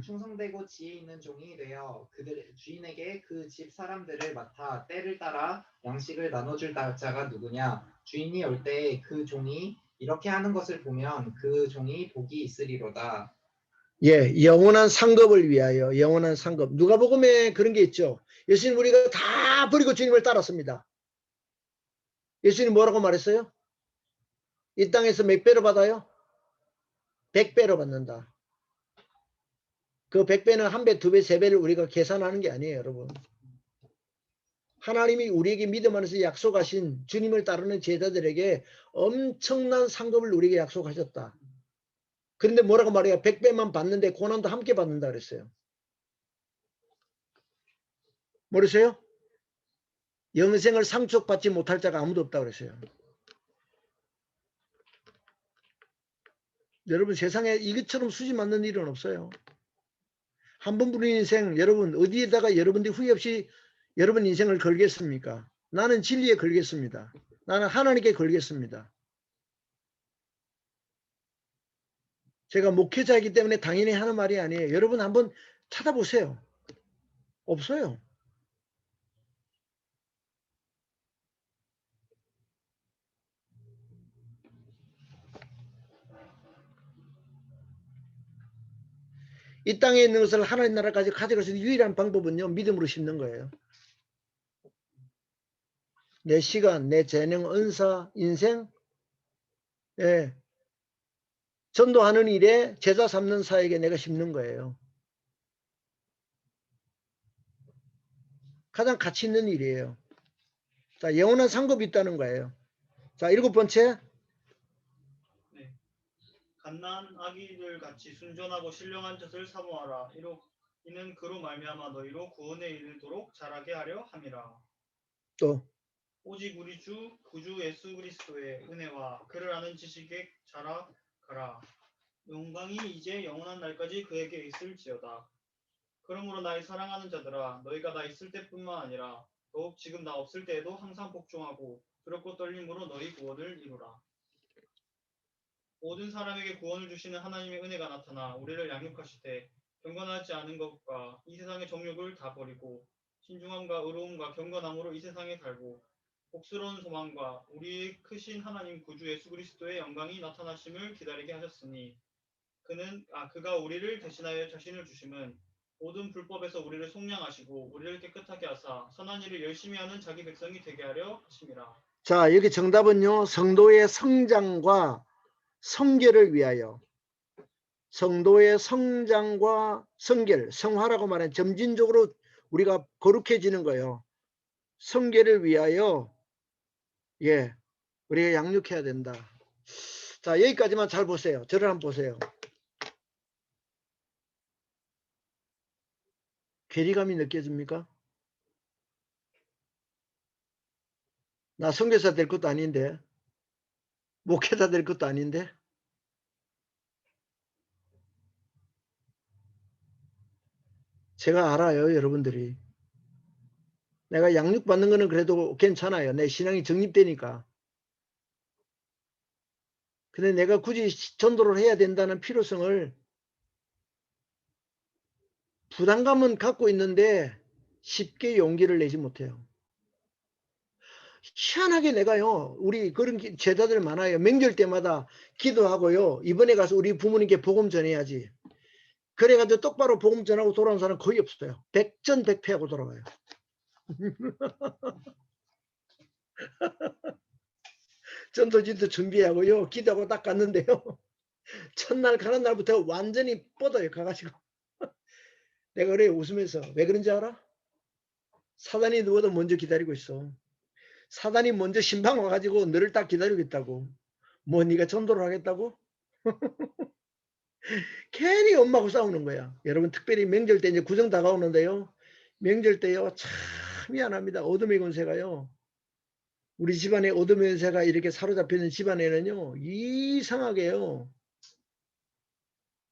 충성되고 지혜 있는 종이 되어 그들 주인에게 그 집 사람들을 맡아 때를 따라 양식을 나눠줄 자가 누구냐? 주인이 올 때 그 종이 이렇게 하는 것을 보면 그 종이 복이 있으리로다. 예, 영원한 상급을 위하여. 영원한 상급. 누가복음에 그런 게 있죠. 예수님 우리가 다 버리고 주님을 따랐습니다. 예수님 뭐라고 말했어요? 이 땅에서 몇 배로 받아요? 100배로 받는다. 그 100배는 한 배, 두 배, 세 배를 우리가 계산하는 게 아니에요, 여러분. 하나님이 우리에게 믿음 안에서 약속하신 주님을 따르는 제자들에게 엄청난 상급을 우리에게 약속하셨다. 그런데 뭐라고 말해요? 100배만 받는데 고난도 함께 받는다 그랬어요. 모르세요? 영생을 상속받지 못할 자가 아무도 없다 그랬어요. 여러분, 세상에 이것처럼 수지 맞는 일은 없어요. 한 번 부른 인생, 여러분 어디에다가 여러분들이 후회 없이 여러분 인생을 걸겠습니까? 나는 진리에 걸겠습니다. 나는 하나님께 걸겠습니다. 제가 목회자이기 때문에 당연히 하는 말이 아니에요. 여러분 한번 찾아보세요. 없어요. 이 땅에 있는 것을 하나님 나라까지 가져갈 수 있는 유일한 방법은요, 믿음으로 심는 거예요. 내 시간, 내 재능, 은사, 인생, 예, 전도하는 일에 제자 삼는 사에게 내가 심는 거예요. 가장 가치 있는 일이에요. 자, 영원한 상급이 있다는 거예요. 자, 7번째. 네. 갓난 아기들 같이 순전하고 신령한 젖을 사모하라. 이는 그로 말미암아 너희로 구원에 이르도록 자라게 하려 함이라. 또 오직 우리 주 구주 예수 그리스도의 은혜와 그를 아는 지식에 자라가라. 영광이 이제 영원한 날까지 그에게 있을지어다. 그러므로 나의 사랑하는 자들아, 너희가 나 있을 때뿐만 아니라 더욱 지금 나 없을 때에도 항상 복종하고 두렵고 떨림으로 너희 구원을 이루라. 모든 사람에게 구원을 주시는 하나님의 은혜가 나타나 우리를 양육하시되 경건하지 않은 것과 이 세상의 정욕을 다 버리고 신중함과 의로움과 경건함으로 이 세상에 살고 복스러운 소망과 우리의 크신 하나님 구주 예수 그리스도의 영광이 나타나심을 기다리게 하셨으니 그가 우리를 대신하여 자신을 주심은 모든 불법에서 우리를 속량하시고 우리를 깨끗하게 하사 선한 일을 열심히 하는 자기 백성이 되게 하려 하심이라. 자, 여기 정답은요, 성도의 성장과 성결을 위하여. 성도의 성장과 성결, 성화라고 말하는 점진적으로 우리가 거룩해지는 거예요. 성결을 위하여, 예, 우리가 양육해야 된다. 자, 여기까지만 잘 보세요. 저를 한번 보세요. 괴리감이 느껴집니까? 나 선교사 될 것도 아닌데, 목회자 될 것도 아닌데. 제가 알아요, 여러분들이. 내가 양육받는 거는 그래도 괜찮아요. 내 신앙이 정립되니까. 근데 내가 굳이 전도를 해야 된다는 필요성을 부담감은 갖고 있는데 쉽게 용기를 내지 못해요. 희한하게 내가요, 우리 그런 제자들 많아요. 명절 때마다 기도하고요. 이번에 가서 우리 부모님께 복음 전해야지. 그래가지고 똑바로 복음 전하고 돌아온 사람 거의 없어요. 백전백패하고 돌아와요. 전도지도 준비하고요. 기도하고 딱 갔는데요. 첫날 가는 날부터 완전히 뻗어요. 가가지고. 내가 그래 웃으면서 왜 그런지 알아? 사단이 누워도 먼저 기다리고 있어. 사단이 먼저 신방 와가지고 너를 딱 기다리고 있다고. 뭐 네가 전도를 하겠다고? 괜히 엄마하고 싸우는 거야. 여러분 특별히 명절 때 이제 구정 다가오는데요. 명절 때요. 참 미안합니다. 어둠의 권세가요. 우리 집안에 어둠의 권세가 이렇게 사로잡혀 있는 집안에는요. 이상하게요.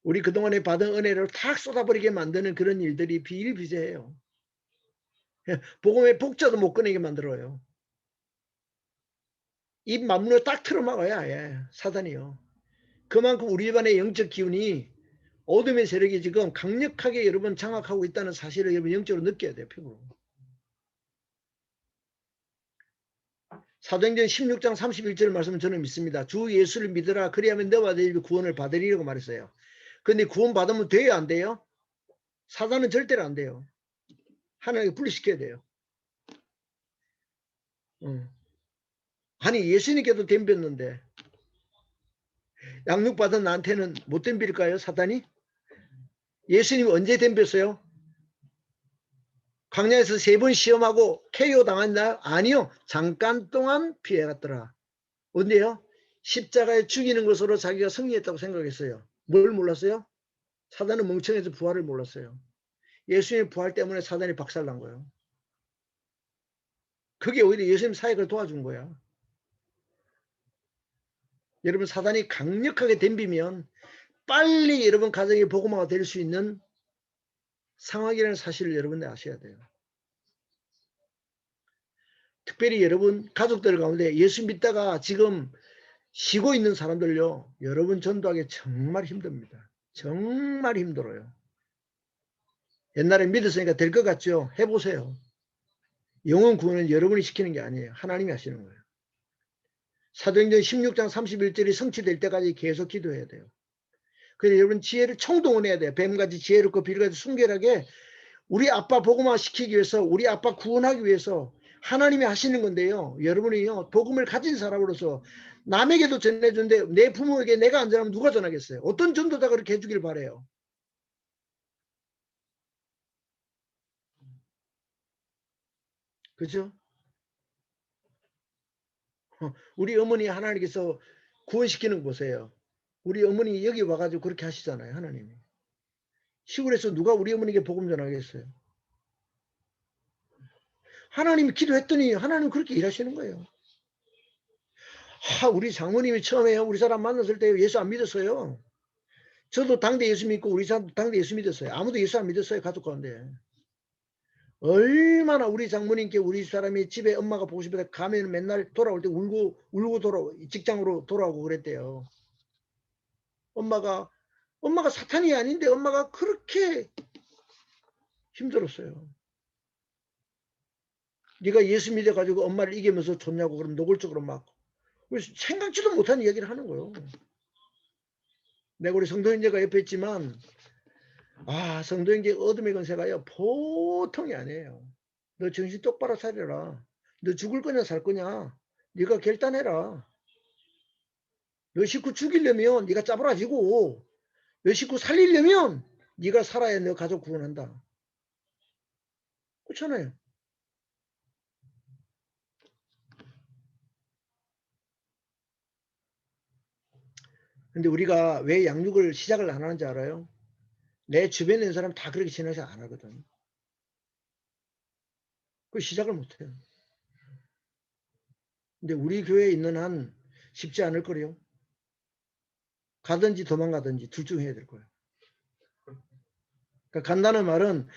우리 그동안에 받은 은혜를 탁 쏟아버리게 만드는 그런 일들이 비일비재해요. 복음의 복자도 못 꺼내게 만들어요. 입 맞물어 딱 틀어막아야 예, 사단이요. 그만큼 우리 집안의 영적 기운이 어둠의 세력이 지금 강력하게 여러분 장악하고 있다는 사실을 여러분 영적으로 느껴야 돼요. 피부로. 사도행전 16장 31절 말씀 저는 믿습니다. 주 예수를 믿으라 그리하면 너와 내 집이 구원을 받으리라고 말했어요. 근데 구원 받으면 돼요 안 돼요? 사단은 절대로 안 돼요. 하나님께 분리시켜야 돼요. 아니 예수님께도 덤볐는데 양육받은 나한테는 못 덤빌까요 사단이? 예수님 언제 덤볐어요? 광야에서 3번 시험하고 KO 당한다? 아니요. 잠깐 동안 피해갔더라. 언제요? 십자가에 죽이는 것으로 자기가 승리했다고 생각했어요. 뭘 몰랐어요? 사단은 멍청해서 부활을 몰랐어요. 예수님의 부활 때문에 사단이 박살난 거예요. 그게 오히려 예수님 사역을 도와준 거야. 여러분 사단이 강력하게 덤비면 빨리 여러분 가정의 복음화가 될 수 있는 상황이라는 사실을 여러분들 아셔야 돼요. 특별히 여러분 가족들 가운데 예수 믿다가 지금 쉬고 있는 사람들요. 여러분 전도하기 정말 힘듭니다. 정말 힘들어요. 옛날에 믿었으니까 될 것 같죠? 해보세요. 영혼 구원은 여러분이 시키는 게 아니에요. 하나님이 하시는 거예요. 사도행전 16장 31절이 성취될 때까지 계속 기도해야 돼요. 그래서 여러분 지혜를 총동원해야 돼요. 뱀같이 지혜롭고 비를같이 순결하게 우리 아빠 복음화 시키기 위해서 우리 아빠 구원하기 위해서 하나님이 하시는 건데요. 여러분이요. 복음을 가진 사람으로서 남에게도 전해주는데 내 부모에게 내가 안 전하면 누가 전하겠어요? 어떤 전도자가 그렇게 해주길 바래요. 그죠? 우리 어머니 하나님께서 구원시키는 거 보세요. 우리 어머니 여기 와가지고 그렇게 하시잖아요. 하나님이. 시골에서 누가 우리 어머니에게 복음 전하겠어요? 하나님이 기도했더니 하나님 그렇게 일하시는 거예요. 우리 장모님이 처음에 우리 사람 만났을 때 예수 안 믿었어요. 저도 당대 예수 믿고 우리 사람도 당대 예수 믿었어요. 아무도 예수 안 믿었어요. 가족 가운데. 얼마나 우리 장모님께 우리 사람이 집에 엄마가 보고 싶어서 가면 맨날 돌아올 때 울고 직장으로 돌아오고 그랬대요. 엄마가 사탄이 아닌데 엄마가 그렇게 힘들었어요. 네가 예수 믿어가지고 엄마를 이기면서 좋냐고 그럼 노골적으로 막 생각지도 못한 이야기를 하는 거예요. 내가 우리 성도형제가 옆에 있지만 성도형제 어둠의 권세가요 보통이 아니에요. 너 정신 똑바로 차려라. 너 죽을 거냐 살 거냐 네가 결단해라. 너 식구 죽이려면 네가 짜부라지고 너 식구 살리려면 네가 살아야 너 가족 구원한다. 그렇잖아요. 근데 우리가 왜 양육을 시작을 안 하는지 알아요? 내 주변에 있는 사람 다 그렇게 지내서 안 하거든. 그 시작을 못 해요. 근데 우리 교회에 있는 한 쉽지 않을 거래요. 가든지 도망가든지 둘 중 해야 될 거예요. 그러니까 간다는 말은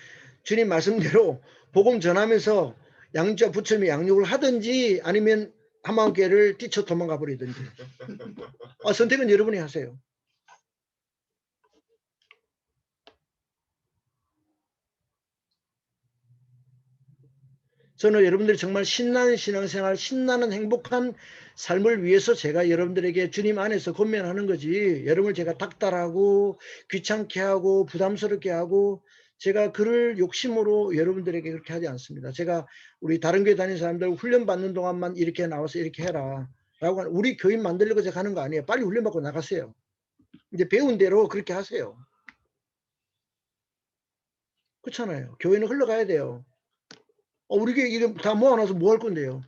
주님 말씀대로 복음 전하면서 양육자 부처님이 양육을 하든지 아니면 한마음교회를 뛰쳐 도망가 버리든지. 선택은 여러분이 하세요. 저는 여러분들이 정말 신나는 신앙생활, 신나는 행복한 삶을 위해서 제가 여러분들에게 주님 안에서 권면하는 거지, 여러분을 제가 닥달하고 귀찮게 하고 부담스럽게 하고 제가 그를 욕심으로 여러분들에게 그렇게 하지 않습니다. 제가 우리 다른 교회 다니는 사람들 훈련 받는 동안만 이렇게 나와서 이렇게 해라 라고 하는, 우리 교인 만들려고 제가 하는 거 아니에요. 빨리 훈련 받고 나가세요. 이제 배운 대로 그렇게 하세요. 그렇잖아요. 교회는 흘러가야 돼요. 우리 교회 이름 다 모아놔서 뭐 할 건데요?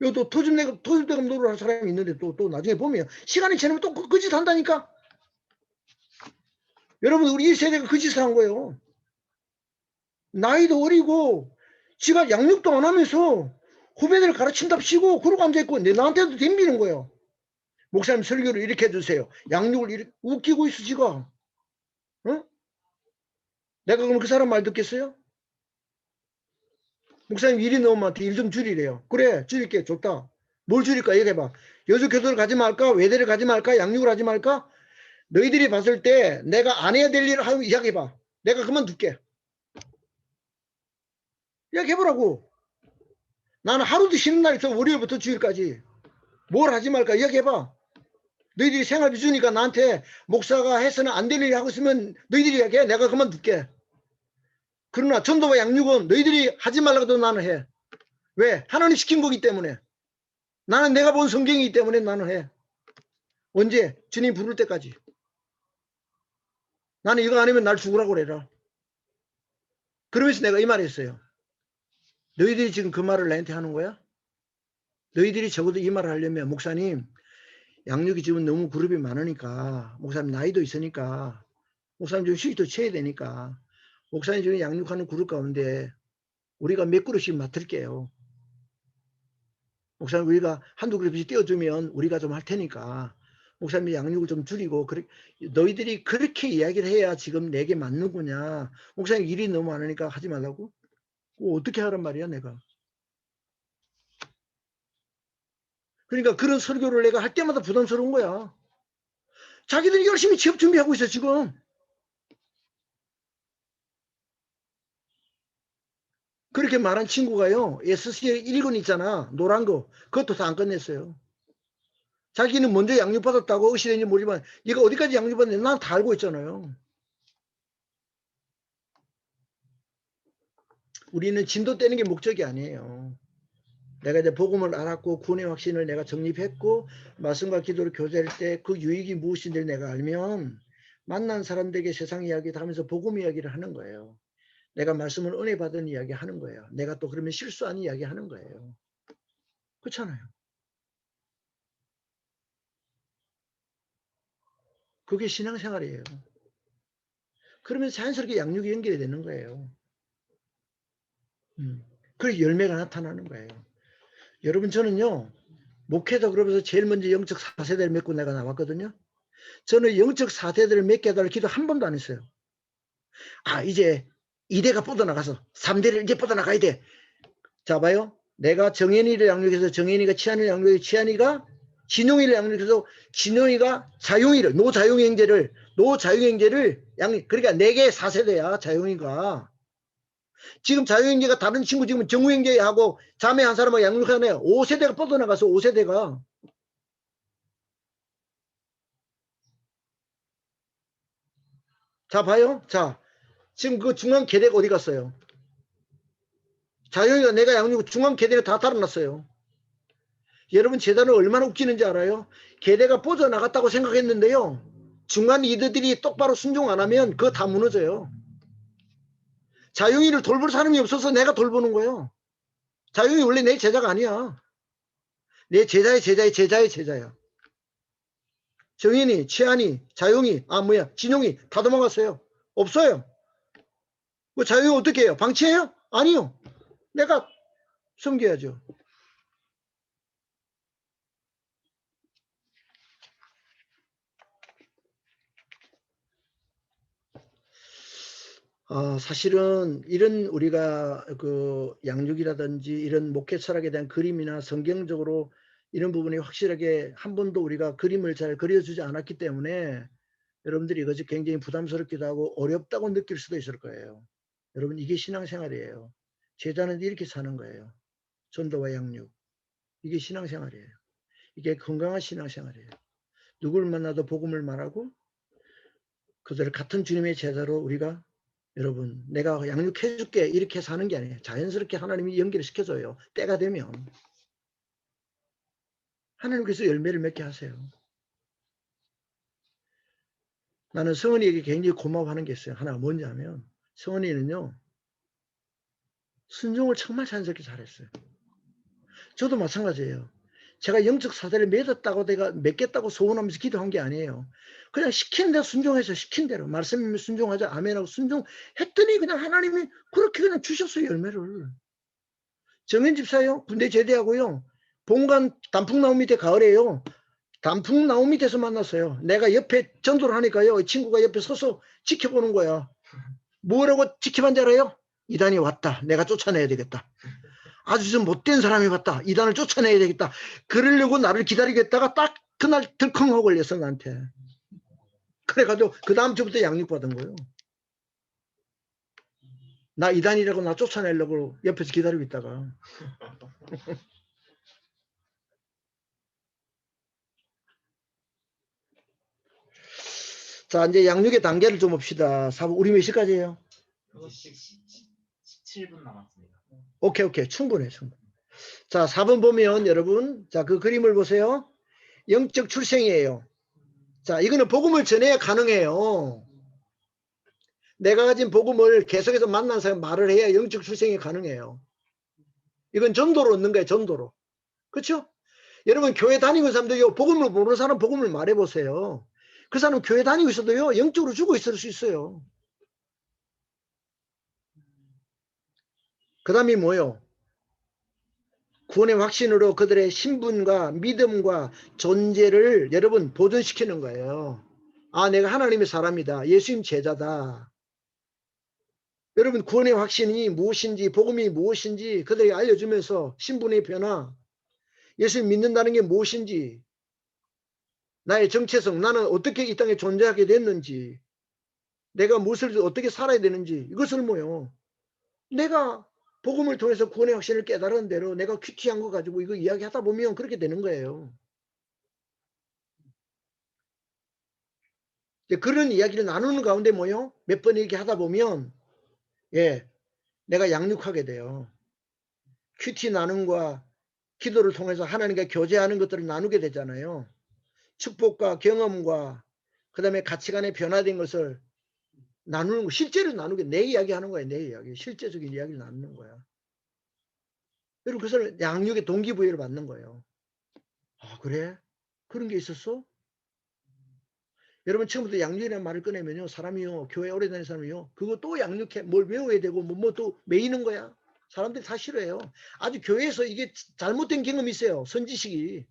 여기 또 토집대금 노릇할 사람이 있는데 또 나중에 보면 시간이 지나면 또 그 짓 한다니까? 여러분, 우리 이 세대가 그 짓을 한 거예요. 나이도 어리고 지가 양육도 안 하면서 후배들을 가르친답시고 그러고 앉아있고 나한테도 덤비는 거예요. 목사님 설교를 이렇게 해주세요. 양육을 이렇게 웃기고 있어 지가. 어? 내가 그럼 그 사람 말 듣겠어요? 목사님 일이 너무 많대. 일 좀 줄이래요. 그래, 줄일게. 좋다. 뭘 줄일까 얘기해봐. 여수교도를 가지 말까? 외대를 가지 말까? 양육을 하지 말까? 너희들이 봤을 때 내가 안 해야 될 일을 하면 이야기해봐. 내가 그만둘게. 이야기해보라고. 나는 하루도 쉬는 날 있어. 월요일부터 주일까지. 뭘 하지 말까 이야기해봐. 너희들이 생활비 주니까 나한테 목사가 해서는 안 될 일 하고 있으면 너희들이 이야기해. 내가 그만둘게. 그러나 전도와 양육은 너희들이 하지 말라고도 나는 해. 왜? 하나님 시킨 거기 때문에. 나는 내가 본 성경이기 때문에 나는 해. 언제? 주님 부를 때까지. 나는 이거 안 하면 날 죽으라고 그래라. 그러면서 내가 이 말 했어요. 너희들이 지금 그 말을 나한테 하는 거야? 너희들이 적어도 이 말을 하려면 목사님 양육이 지금 너무 그룹이 많으니까 목사님 나이도 있으니까 목사님 좀 휴식도 취해야 되니까 목사님 지금 양육하는 그룹 가운데 우리가 몇 그룹씩 맡을게요. 목사님 우리가 한두 그룹씩 띄워주면 우리가 좀 할 테니까 목사님이 양육을 좀 줄이고 너희들이 그렇게 이야기를 해야 지금 내게 맞는 거냐. 목사님 일이 너무 많으니까 하지 말라고? 어떻게 하란 말이야 내가. 그러니까 그런 설교를 내가 할 때마다 부담스러운 거야. 자기들이 열심히 취업 준비하고 있어 지금. 그렇게 말한 친구가요. SC에 1권 있잖아. 노란 거. 그것도 다 안 끝냈어요. 자기는 먼저 양육받았다고 의심했는지 모르지만 얘가 어디까지 양육받았는지 난 다 알고 있잖아요. 우리는 진도 떼는 게 목적이 아니에요. 내가 이제 복음을 알았고 구원의 확신을 내가 정립했고 말씀과 기도를 교제할 때 그 유익이 무엇인지를 내가 알면 만난 사람들에게 세상 이야기를 하면서 복음 이야기를 하는 거예요. 내가 말씀을 은혜 받은 이야기 하는 거예요. 내가 또 그러면 실수한 이야기 하는 거예요. 그렇잖아요. 그게 신앙생활이에요. 그러면 자연스럽게 양육이 연결이 되는 거예요. 그래서 열매가 나타나는 거예요. 여러분 저는요. 목회자 그러면서 제일 먼저 영적 4세대를 맺고 내가 나왔거든요. 저는 영적 4세대를 맺게 해달라고 기도 한 번도 안 했어요. 이제 2대가 뻗어나가서 3대를 이제 뻗어나가야 돼. 자 봐요. 내가 정현이를 양육해서 정현이가 치안이를 양육해서 치안이가 진용이를 양육해서 진용이가 자용이를 노자용행제를 양육. 그러니까 4개의 4세대야 자용이가. 지금 자유행제가 다른 친구 지금 정우행제하고 자매 한 사람하고 양육하네요. 5세대가 뻗어나가서 5세대가. 자 봐요. 자 지금 그 중앙 계대가 어디 갔어요? 자유행제가 내가 양육 중앙 계대가 다 달아났어요. 여러분 재단을 얼마나 웃기는지 알아요? 계대가 뻗어나갔다고 생각했는데요. 중간 리더들이 똑바로 순종 안 하면 그거 다 무너져요. 자용이를 돌볼 사람이 없어서 내가 돌보는 거예요. 자용이 원래 내 제자가 아니야. 내 제자의 제자의 제자의 제자야. 정인이, 치안이, 자용이, 진용이 다 도망갔어요. 없어요. 뭐 자용이 어떻게 해요? 방치해요? 아니요. 내가 섬겨야죠. 사실은 이런 우리가 그 양육이라든지 이런 목회 철학에 대한 그림이나 성경적으로 이런 부분이 확실하게 한 번도 우리가 그림을 잘 그려주지 않았기 때문에 여러분들이 이것이 굉장히 부담스럽기도 하고 어렵다고 느낄 수도 있을 거예요. 여러분, 이게 신앙생활이에요. 제자는 이렇게 사는 거예요. 전도와 양육. 이게 신앙생활이에요. 이게 건강한 신앙생활이에요. 누구를 만나도 복음을 말하고 그들 같은 주님의 제자로 우리가 여러분 내가 양육해 줄게 이렇게 사는 게 아니에요. 자연스럽게 하나님이 연결을 시켜줘요. 때가 되면 하나님께서 열매를 맺게 하세요. 나는 성은이에게 굉장히 고마워하는 게 있어요. 하나가 뭔지 하면 성은이는요 순종을 정말 자연스럽게 잘했어요. 저도 마찬가지예요. 제가 영적 사대를 맺었다고 내가 맺겠다고 소원하면서 기도한 게 아니에요. 그냥 시킨 대로 순종해서 시킨 대로 말씀이면 순종하자 아멘하고 순종했더니 그냥 하나님이 그렇게 그냥 주셨어요. 열매를. 정현 집사요 군대 제대하고요 본관 단풍나무 밑에 가을에요 단풍나무 밑에서 만났어요. 내가 옆에 전도를 하니까요 이 친구가 옆에 서서 지켜보는 거야. 뭐라고 지켜본 줄 알아요? 이단이 왔다. 내가 쫓아내야 되겠다. 아주 좀 못된 사람이 왔다. 이단을 쫓아내야 되겠다. 그러려고 나를 기다리겠다가 딱 그날 덜컹하고 걸렸어 나한테. 그래가지고 그 다음 주부터 양육받은 거예요. 나 이단이라고 나 쫓아내려고 옆에서 기다리고 있다가 자 이제 양육의 단계를 좀 봅시다. 우리 몇 시까지예요? 17분 남았습니다. 오케이 충분해. 자 4번 보면 여러분 자 그 그림을 보세요. 영적 출생이에요. 자 이거는 복음을 전해야 가능해요. 내가 가진 복음을 계속해서 만난 사람 말을 해야 영적 출생이 가능해요. 이건 전도로 얻는 거예요. 전도로. 그렇죠? 여러분 교회 다니는 사람들요 복음을 모르는 사람 복음을 말해보세요. 그 사람 교회 다니고 있어도요 영적으로 죽어 있을 수 있어요. 그 다음이 뭐요? 구원의 확신으로 그들의 신분과 믿음과 존재를 여러분 보존시키는 거예요. 아 내가 하나님의 사람이다. 예수님 제자다. 여러분 구원의 확신이 무엇인지 복음이 무엇인지 그들에게 알려주면서 신분의 변화 예수님 믿는다는 게 무엇인지 나의 정체성 나는 어떻게 이 땅에 존재하게 됐는지 내가 무엇을 어떻게 살아야 되는지 이것을 뭐요 내가 복음을 통해서 구원의 확신을 깨달은 대로 내가 큐티한 거 가지고 이거 이야기하다 보면 그렇게 되는 거예요. 그런 이야기를 나누는 가운데 뭐요 몇 번 얘기하다 보면 예 내가 양육하게 돼요. 큐티 나눔과 기도를 통해서 하나님과 교제하는 것들을 나누게 되잖아요. 축복과 경험과 그 다음에 가치관의 변화된 것을 나누는 거 실제로 나누게 내 이야기 하는 거야. 내 이야기 실제적인 이야기를 나누는 거야. 그리고 그것을 양육의 동기부여를 받는 거예요. 아 그래? 그런 게 있었어? 여러분 처음부터 양육이라는 말을 꺼내면요 사람이요 교회 오래 다니는 사람이요 그거 또 양육해 뭘 외워야 되고 뭐 또 매이는 거야. 사람들이 다 싫어해요. 아주 교회에서 이게 잘못된 경험이 있어요. 선지식이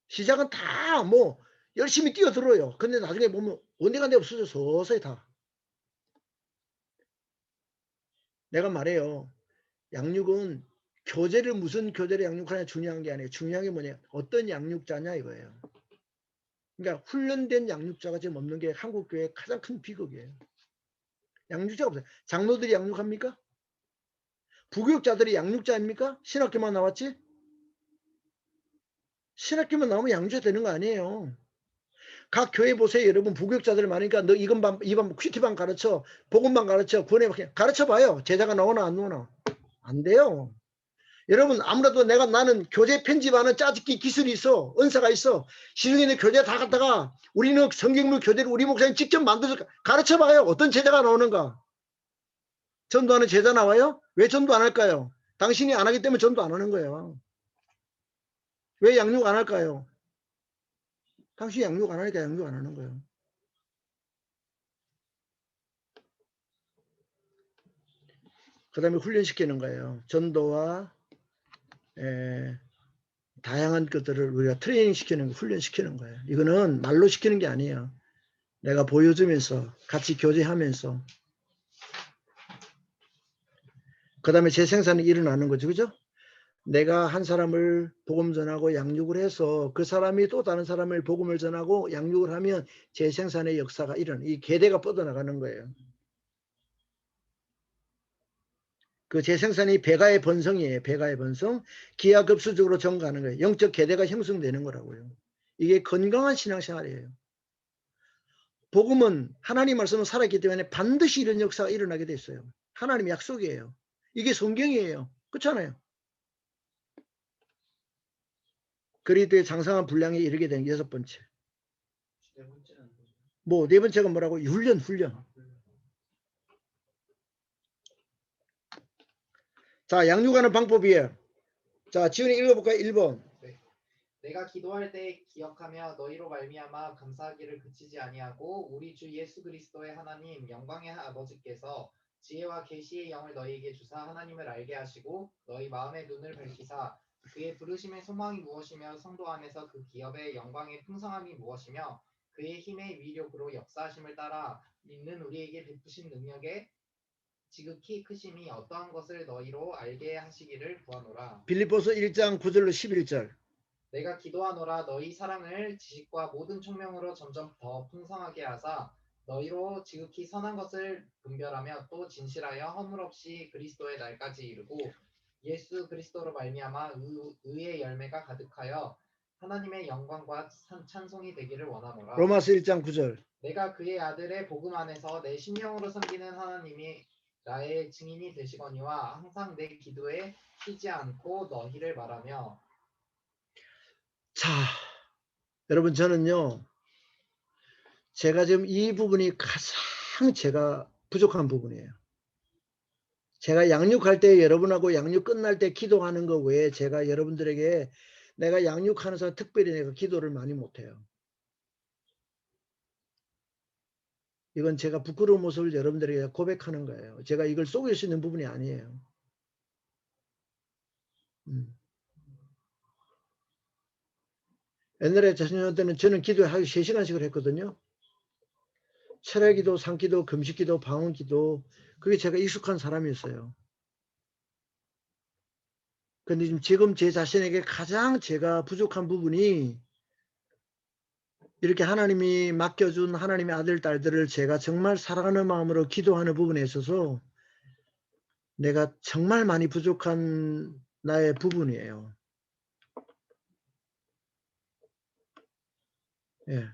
시작은 다 뭐 열심히 뛰어들어요. 근데 나중에 보면 언제간데 없어져 서서히 다. 내가 말해요. 양육은 교재를 무슨 교재를 양육하냐 중요한 게 아니에요. 중요한 게 뭐냐 어떤 양육자냐 이거예요. 그러니까 훈련된 양육자가 지금 없는 게 한국 교회의 가장 큰 비극이에요. 양육자가 없어요. 장로들이 양육합니까? 부교육자들이 양육자입니까? 신학교만 나왔지? 신학교만 나오면 양육자 되는 거 아니에요. 각 교회 보세요. 여러분 부교육자들 많으니까 너 이건 이반 큐티반 가르쳐 복음만 가르쳐 구원의 가르쳐 봐요. 제자가 나오나 안 나오나 안 돼요. 여러분 아무래도 나는 교재 편집하는 짜집기 기술이 있어. 은사가 있어. 시중에 있는 교재 다 갖다가 우리는 성경물 교재를 우리 목사님 직접 만들어서 가르쳐 봐요. 어떤 제자가 나오는가. 전도하는 제자 나와요? 왜 전도 안 할까요? 당신이 안 하기 때문에 전도 안 하는 거예요. 왜 양육 안 할까요? 당신이 양육 안 하니까 양육 안 하는 거예요. 그 다음에 훈련시키는 거예요. 전도와 다양한 것들을 우리가 트레이닝 시키는 거, 훈련시키는 거예요. 이거는 말로 시키는 게 아니에요. 내가 보여주면서 같이 교제하면서 그 다음에 재생산이 일어나는 거죠. 그죠? 내가 한 사람을 복음 전하고 양육을 해서 그 사람이 또 다른 사람을 복음을 전하고 양육을 하면 재생산의 역사가 이 계대가 뻗어나가는 거예요. 그 재생산이 배가의 번성이에요. 배가의 번성. 기하급수적으로 증가하는 거예요. 영적 계대가 형성되는 거라고요. 이게 건강한 신앙생활이에요. 복음은 하나님 말씀은 살아있기 때문에 반드시 이런 역사가 일어나게 돼 있어요. 하나님의 약속이에요. 이게 성경이에요. 그렇잖아요. 그리스도의 장성한 분량에 이르게 된 6번째. 뭐 4번째가 뭐라고? 훈련. 자, 양육하는 방법이에요. 자, 지훈이 읽어볼까요? 1번. 내가 기도할 때 기억하며 너희로 말미암아 감사하기를 그치지 아니하고 우리 주 예수 그리스도의 하나님 영광의 아버지께서 지혜와 계시의 영을 너희에게 주사 하나님을 알게 하시고 너희 마음의 눈을 밝히사 그의 부르심의 소망이 무엇이며 성도 안에서 그 기업의 영광의 풍성함이 무엇이며 그의 힘의 위력으로 역사하심을 따라 믿는 우리에게 베푸신 능력에 지극히 크심이 어떠한 것을 너희로 알게 하시기를 구하노라. 빌립보서 1장 9절로 11절. 내가 기도하노라 너희 사랑을 지식과 모든 총명으로 점점 더 풍성하게 하사 너희로 지극히 선한 것을 분별하며 또 진실하여 허물 없이 그리스도의 날까지 이르고 예수 그리스도로 말미암아 의의 열매가 가득하여 하나님의 영광과 찬송이 되기를 원하노라. 로마서 1장 9절. 내가 그의 아들의 복음 안에서 내 심령으로 섬기는 하나님이 나의 증인이 되시거니와 항상 내 기도에 쉬지 않고 너희를 말하며. 자, 여러분 저는요. 제가 지금 이 부분이 가장 제가 부족한 부분이에요. 제가 양육할 때 여러분하고 양육 끝날 때 기도하는 거 외에 제가 여러분들에게 내가 양육하는 사람 특별히 내가 기도를 많이 못해요. 이건 제가 부끄러운 모습을 여러분들에게 고백하는 거예요. 제가 이걸 속일 수 있는 부분이 아니에요. 옛날에 자신년 때는 저는 기도를 하루 3시간씩을 했거든요. 철야기도, 산기도, 금식기도, 방언기도 그게 제가 익숙한 사람이었어요. 근데 지금 제 자신에게 가장 제가 부족한 부분이 이렇게 하나님이 맡겨준 하나님의 아들, 딸들을 제가 정말 사랑하는 마음으로 기도하는 부분에 있어서 내가 정말 많이 부족한 나의 부분이에요. 예.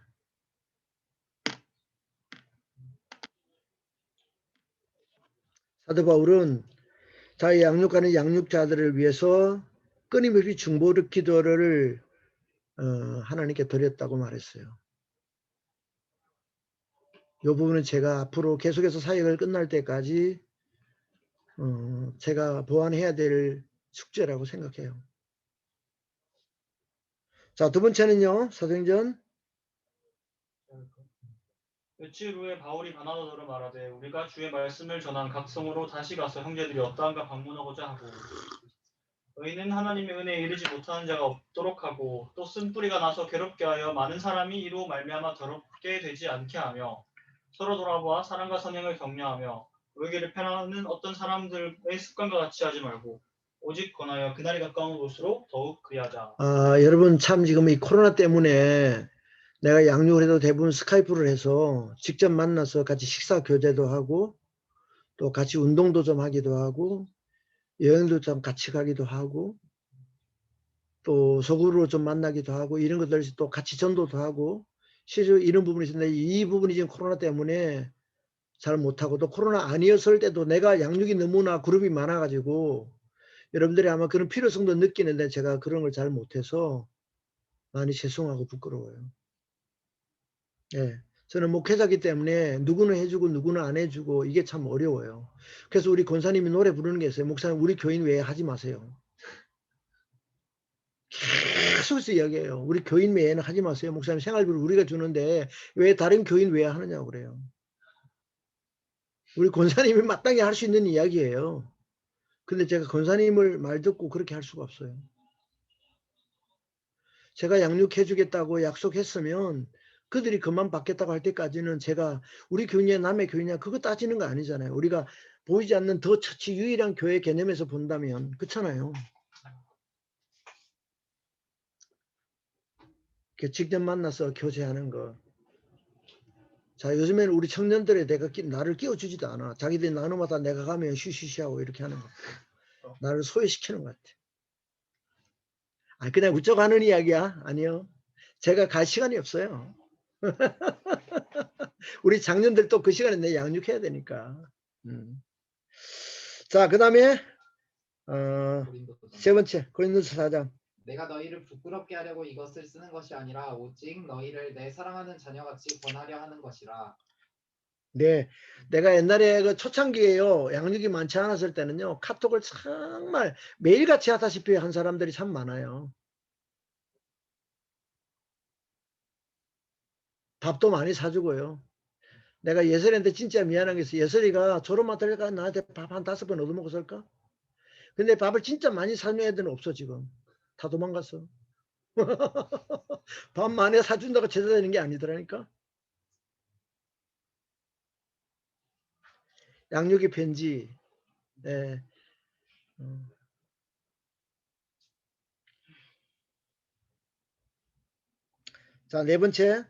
사도 바울은 자기 양육하는 양육자들을 위해서 끊임없이 중보를 기도를 하나님께 드렸다고 말했어요. 이 부분은 제가 앞으로 계속해서 사역을 끝날 때까지 제가 보완해야 될 숙제라고 생각해요. 자, 2번째는요. 사도행전 며칠 후에 바울이 바나바더러 말하되 우리가 주의 말씀을 전한 각 성으로 다시 가서 형제들이 어떠한가 방문하고자 하고 너희는 하나님의 은혜에 이르지 못하는 자가 없도록 하고 또 쓴뿌리가 나서 괴롭게 하여 많은 사람이 이로 말미암아 더럽게 되지 않게 하며 서로 돌아보아 사랑과 선행을 격려하며 의기를 편하는 어떤 사람들의 습관과 같이 하지 말고 오직 권하여 그날이 가까운 곳으로 더욱 그리하자. 여러분 참 지금 이 코로나 때문에 내가 양육을 해도 대부분 스카이프를 해서 직접 만나서 같이 식사 교제도 하고 또 같이 운동도 좀 하기도 하고 여행도 좀 같이 가기도 하고 또 소그룹으로 좀 만나기도 하고 이런 것들 또 같이 전도도 하고 실제로 이런 부분이 있는데 이 부분이 지금 코로나 때문에 잘 못하고 또 코로나 아니었을 때도 내가 양육이 너무나 그룹이 많아가지고 여러분들이 아마 그런 필요성도 느끼는데 제가 그런 걸 잘 못해서 많이 죄송하고 부끄러워요. 예. 저는 목회자기 때문에 누구는 해주고 누구는 안 해주고 이게 참 어려워요. 그래서 우리 권사님이 노래 부르는 게 있어요. 목사님 우리 교인 외에 하지 마세요. 계속해서 이야기해요. 우리 교인 외에는 하지 마세요. 목사님 생활비를 우리가 주는데 왜 다른 교인 외에 하느냐고 그래요. 우리 권사님이 마땅히 할 수 있는 이야기예요. 근데 제가 권사님을 말 듣고 그렇게 할 수가 없어요. 제가 양육해 주겠다고 약속했으면 그들이 그만 받겠다고 할 때까지는 제가 우리 교회냐 남의 교회냐 그거 따지는 거 아니잖아요. 우리가 보이지 않는 더 처치 유일한 교회 개념에서 본다면 그렇잖아요. 직접 만나서 교제하는 거. 자, 요즘에는 우리 청년들에 내가 나를 끼워주지도 않아. 자기들이 나누마다 내가 가면 쉬쉬쉬하고 이렇게 하는 거. 나를 소외시키는 것 같아. 아, 그냥 우쩍 하는 이야기야? 아니요. 제가 갈 시간이 없어요. 우리 장년들 또 그 시간에 내 양육해야 되니까. 자, 그 다음에 세 번째 고린도서 4장. 내가 너희를 부끄럽게 하려고 이것을 쓰는 것이 아니라 오직 너희를 내 사랑하는 자녀같이 권하려 하는 것이라. 네, 내가 옛날에 그 초창기에요, 양육이 많지 않았을 때는요, 카톡을 정말 매일같이 하다시피 한 사람들이 참 많아요. 밥도 많이 사주고요. 내가 예설이한테 진짜 미안한 게 있어. 예설이가 졸업만 들어가 나한테 밥 한 5번 얻어먹었을까? 근데 밥을 진짜 많이 사준 애들은 없어 지금. 다 도망갔어. 밥 많이 사준다고 제대되는 게 아니더라니까. 양육의 편지. 네. 자, 네 번째.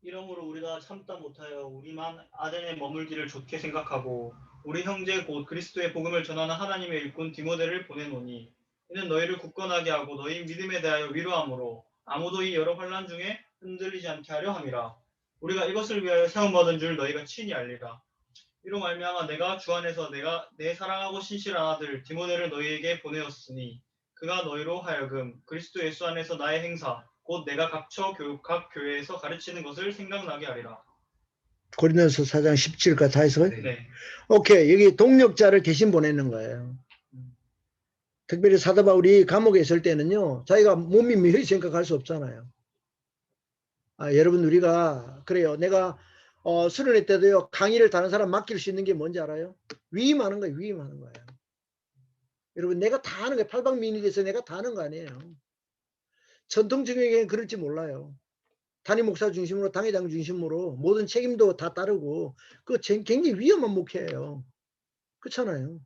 이러므로 우리가 참다 못하여 우리만 아덴에 머물기를 좋게 생각하고 우리 형제 곧 그리스도의 복음을 전하는 하나님의 일꾼 디모데를 보내노니 이는 너희를 굳건하게 하고 너희 믿음에 대하여 위로함으로 아무도 이 여러 환난 중에 흔들리지 않게 하려 함이라. 우리가 이것을 위하여 세움받은 줄 너희가 친히 알리라. 이로 말미암아 내가 주 안에서 내가 내 사랑하고 신실한 아들 디모데를 너희에게 보내었으니 그가 너희로 하여금 그리스도 예수 안에서 나의 행사 곧 내가 각 교회에서 가르치는 것을 생각나게 하리라. 고린도서 4장 17까지 다 해서? 네. 오케이. 여기 동력자를 대신 보내는 거예요. 특별히 사도 바울이 감옥에 있을 때는요, 자기가 몸이 미리 생각할 수 없잖아요. 아, 여러분, 우리가, 그래요. 내가, 수련회 때도요, 강의를 다른 사람 맡길 수 있는 게 뭔지 알아요? 위임하는 거예요, 위임하는 거예요. 여러분, 내가 다 하는 거예요. 팔방미인에서 내가 다 하는 거 아니에요. 전통적인 그럴지 몰라요. 담임 목사 중심으로, 당회장 중심으로 모든 책임도 다 따르고, 그 굉장히 위험한 목회예요. 그렇잖아요.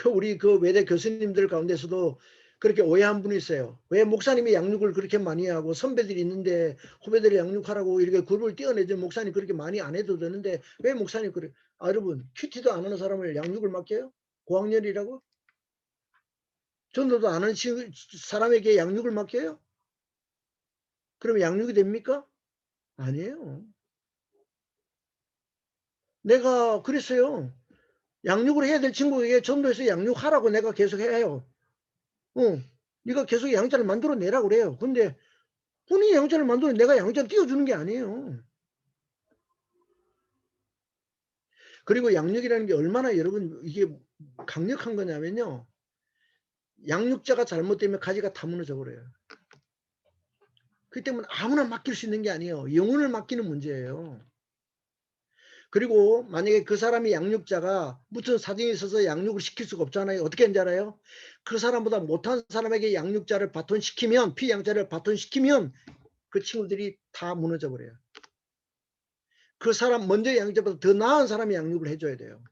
우리 그 외대 교수님들 가운데서도 그렇게 오해한 분이 있어요. 왜 목사님이 양육을 그렇게 많이 하고 선배들이 있는데 후배들이 양육하라고 이렇게 그룹을 떼어내죠. 목사님 그렇게 많이 안 해도 되는데 왜 목사님 그래? 아, 여러분 큐티도 안 하는 사람을 양육을 맡겨요? 고학년이라고? 전도도 안 하는 사람에게 양육을 맡겨요? 그러면 양육이 됩니까? 아니에요. 내가 그랬어요. 양육을 해야 될 친구에게 전도해서 양육하라고 내가 계속 해요. 네가 계속 양자를 만들어내라고 그래요. 근데 본인이 양자를 만들어 내가 양자를 띄워주는 게 아니에요. 그리고 양육이라는 게 얼마나 여러분 이게 강력한 거냐면요. 양육자가 잘못되면 가지가 다 무너져 버려요. 그렇기 때문에 아무나 맡길 수 있는 게 아니에요. 영혼을 맡기는 문제예요. 그리고 만약에 그 사람이 양육자가 무슨 사정이 있어서 양육을 시킬 수가 없잖아요. 어떻게 하는지 알아요? 그 사람보다 못한 사람에게 양육자를 바톤시키면, 피양자를 바톤시키면 그 친구들이 다 무너져 버려요. 그 사람 먼저 양육자보다 더 나은 사람이 양육을 해줘야 돼요.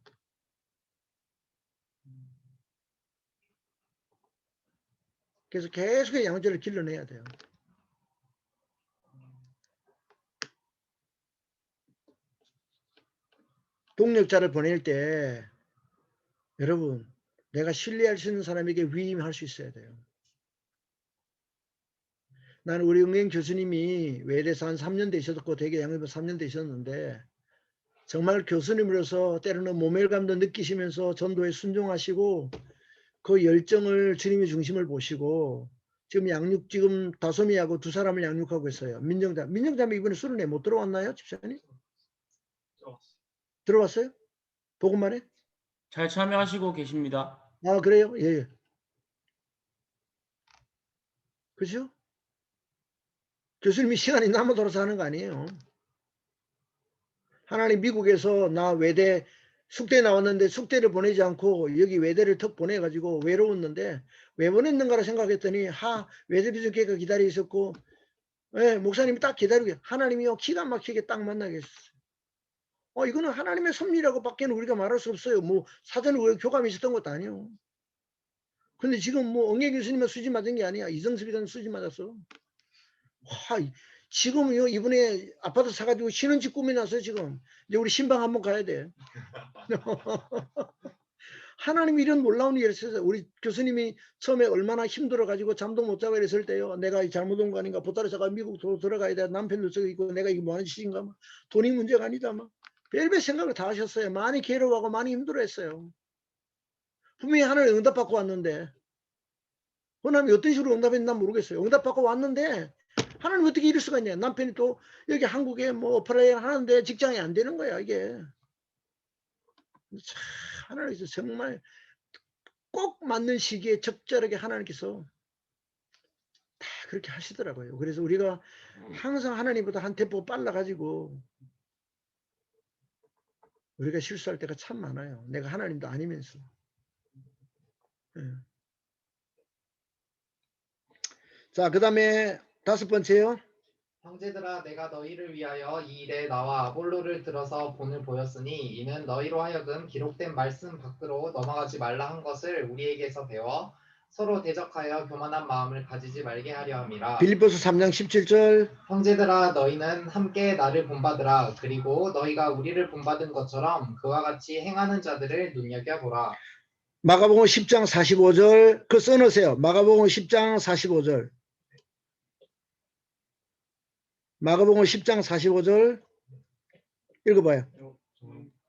그래서 계속 양육자를 길러내야 돼요. 동력자를 보낼 때 여러분 내가 신뢰할 수 있는 사람에게 위임할 수 있어야 돼요. 나는 우리 응행 교수님이 외대에서 한 3년 되셨고 대개 양육을 3년 되셨는데 정말 교수님으로서 때로는 모멸감도 느끼시면서 전도에 순종하시고 그 열정을 주님의 중심을 보시고 지금 양육 지금 다솜이하고 2사람을 양육하고 있어요. 민정자매 이번에 수련회 못 들어왔나요? 집사님? 들어왔어요? 복음만에? 잘 참여하시고 계십니다. 아, 그래요? 예. 그죠? 교수님이 시간이 남아 돌아서 하는 거 아니에요. 하나님 미국에서 나 외대 숙대 나왔는데 숙대를 보내지 않고 여기 외대를 턱 보내가지고 외로웠는데 왜 보냈는가라 생각했더니 외대 비전교회가 기다려 있었고 예, 목사님이 딱 기다리고 하나님이요 기가 막히게 딱 만나게 했어요. 이거는 하나님의 섭리라고 밖에는 우리가 말할 수 없어요. 뭐 사전에 우리가 교감이 있었던 것도 아니에요. 근데 지금 뭐 엉애 교수님은 수지 맞은 게 아니야. 이정섭이가 수지 맞았어. 지금요 이번에 아파트 사가지고 신혼집 꿈이 나서 지금 이제 우리 신방 한번 가야 돼. 하나님이 이런 놀라운 일을 했어요. 우리 교수님이 처음에 얼마나 힘들어가지고 잠도 못 자고 이랬을 때요. 내가 잘못 온 거 아닌가. 보따리 사가 미국 들어가야 돼. 남편도 저기 있고 내가 이거 뭐하는 짓인가. 돈이 문제가 아니다. 별별 생각을 다 하셨어요. 많이 괴로워하고 많이 힘들어했어요. 분명히 하나님 응답받고 왔는데 하나님이 어떤 식으로 응답했나 모르겠어요. 응답받고 왔는데 하나님 어떻게 이럴 수가 있냐. 남편이 또 여기 한국에 뭐 오프라인 하는데 직장이 안 되는 거야 이게. 참 하나님께서 정말 꼭 맞는 시기에 적절하게 하나님께서 다 그렇게 하시더라고요. 그래서 우리가 항상 하나님보다 한 템포 빨라가지고 우리가 실수할 때가 참 많아요. 내가 하나님도 아니면서. 네. 자, 그 다음에 5번째요. 형제들아 내가 너희를 위하여 이 일에 나와 아볼로를 들어서 본을 보였으니 이는 너희로 하여금 기록된 말씀 밖으로 넘어가지 말라 한 것을 우리에게서 배워 서로 대적하여 교만한 마음을 가지지 말게 하려 함이라. 빌립보서 3장 17절. 형제들아 너희는 함께 나를 본받으라. 그리고 너희가 우리를 본받은 것처럼 그와 같이 행하는 자들을 눈여겨보라. 마가복음 10장 45절. 그거 써놓으세요. 마가복음 10장 45절. 마가복음 10장 45절 읽어봐요.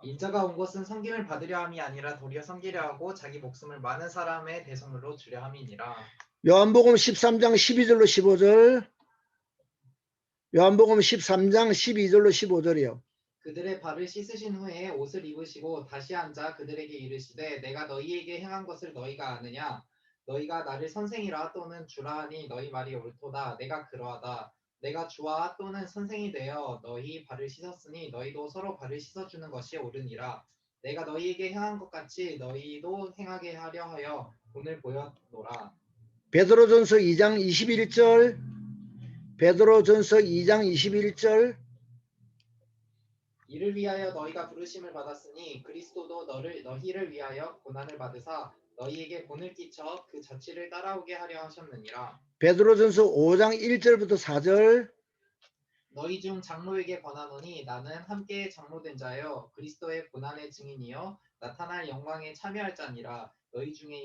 인자가 온 것은 섬김을 받으려 함이 아니라 도리어 섬기려 하고 자기 목숨을 많은 사람의 대속물로 주려 함이니라. 요한복음 13장 12절로 15절. 요한복음 13장 12절로 15절이요. 그들의 발을 씻으신 후에 옷을 입으시고 다시 앉아 그들에게 이르시되 내가 너희에게 행한 것을 너희가 아느냐. 너희가 나를 선생이라 또는 주라 하니 너희 말이 옳도다. 내가 그러하다. 내가 주와 또는 선생이 되어 너희 발을 씻었으니 너희도 서로 발을 씻어주는 것이 옳으니라. 내가 너희에게 행한 것 같이 너희도 행하게 하려 하여 본을 보였노라. 베드로전서 2장 21절. 베드로전서 2장 21절. 이를 위하여 너희가 부르심을 받았으니 그리스도도 너희를 위하여 고난을 받으사 너희에게 본을 끼쳐 그 자취를 따라오게 하려 하셨느니라. 베드로전서 5장 1절부터 4절. 너희 중 장로에게 권하노니 나는 함께 장로된 자여 그리스도의 고난의 증인이여 나타날 영광에 참여할 자니라. 너희 중에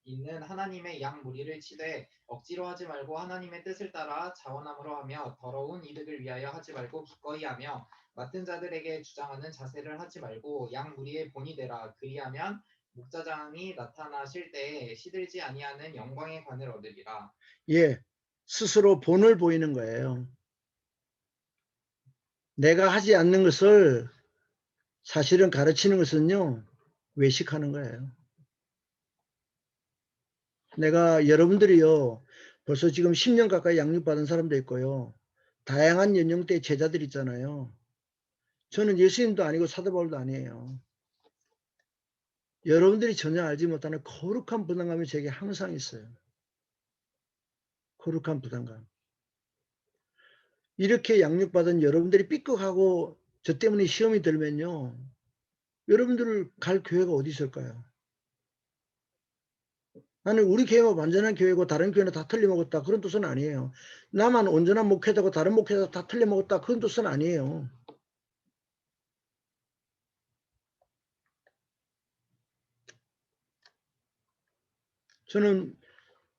있는 하나님의 양 무리를 치되 억지로 하지 말고 하나님의 뜻을 따라 자원함으로 하며 더러운 이득을 위하여 하지 말고 기꺼이 하며 맡은 자들에게 주장하는 자세를 하지 말고 양 무리의 본이 되라. 그리하면 목자장이 나타나실 때에 시들지 아니하는 영광의 관을 얻으리라. 예, 스스로 본을 보이는 거예요. 내가 하지 않는 것을 사실은 가르치는 것은요, 외식하는 거예요. 내가 여러분들이요, 벌써 지금 10년 가까이 양육받은 사람도 있고요, 다양한 연령대의 제자들 있잖아요. 저는 예수님도 아니고 사도 바울도 아니에요. 여러분들이 전혀 알지 못하는 거룩한 부담감이 제게 항상 있어요. 거룩한 부담감. 이렇게 양육받은 여러분들이 삐걱하고 저 때문에 시험이 들면요, 여러분들 갈 교회가 어디 있을까요? 나는 우리 교회가 완전한 교회고 다른 교회는 다 틀려먹었다, 그런 뜻은 아니에요. 나만 온전한 목회자고 다른 목회자 다 틀려먹었다, 그런 뜻은 아니에요. 저는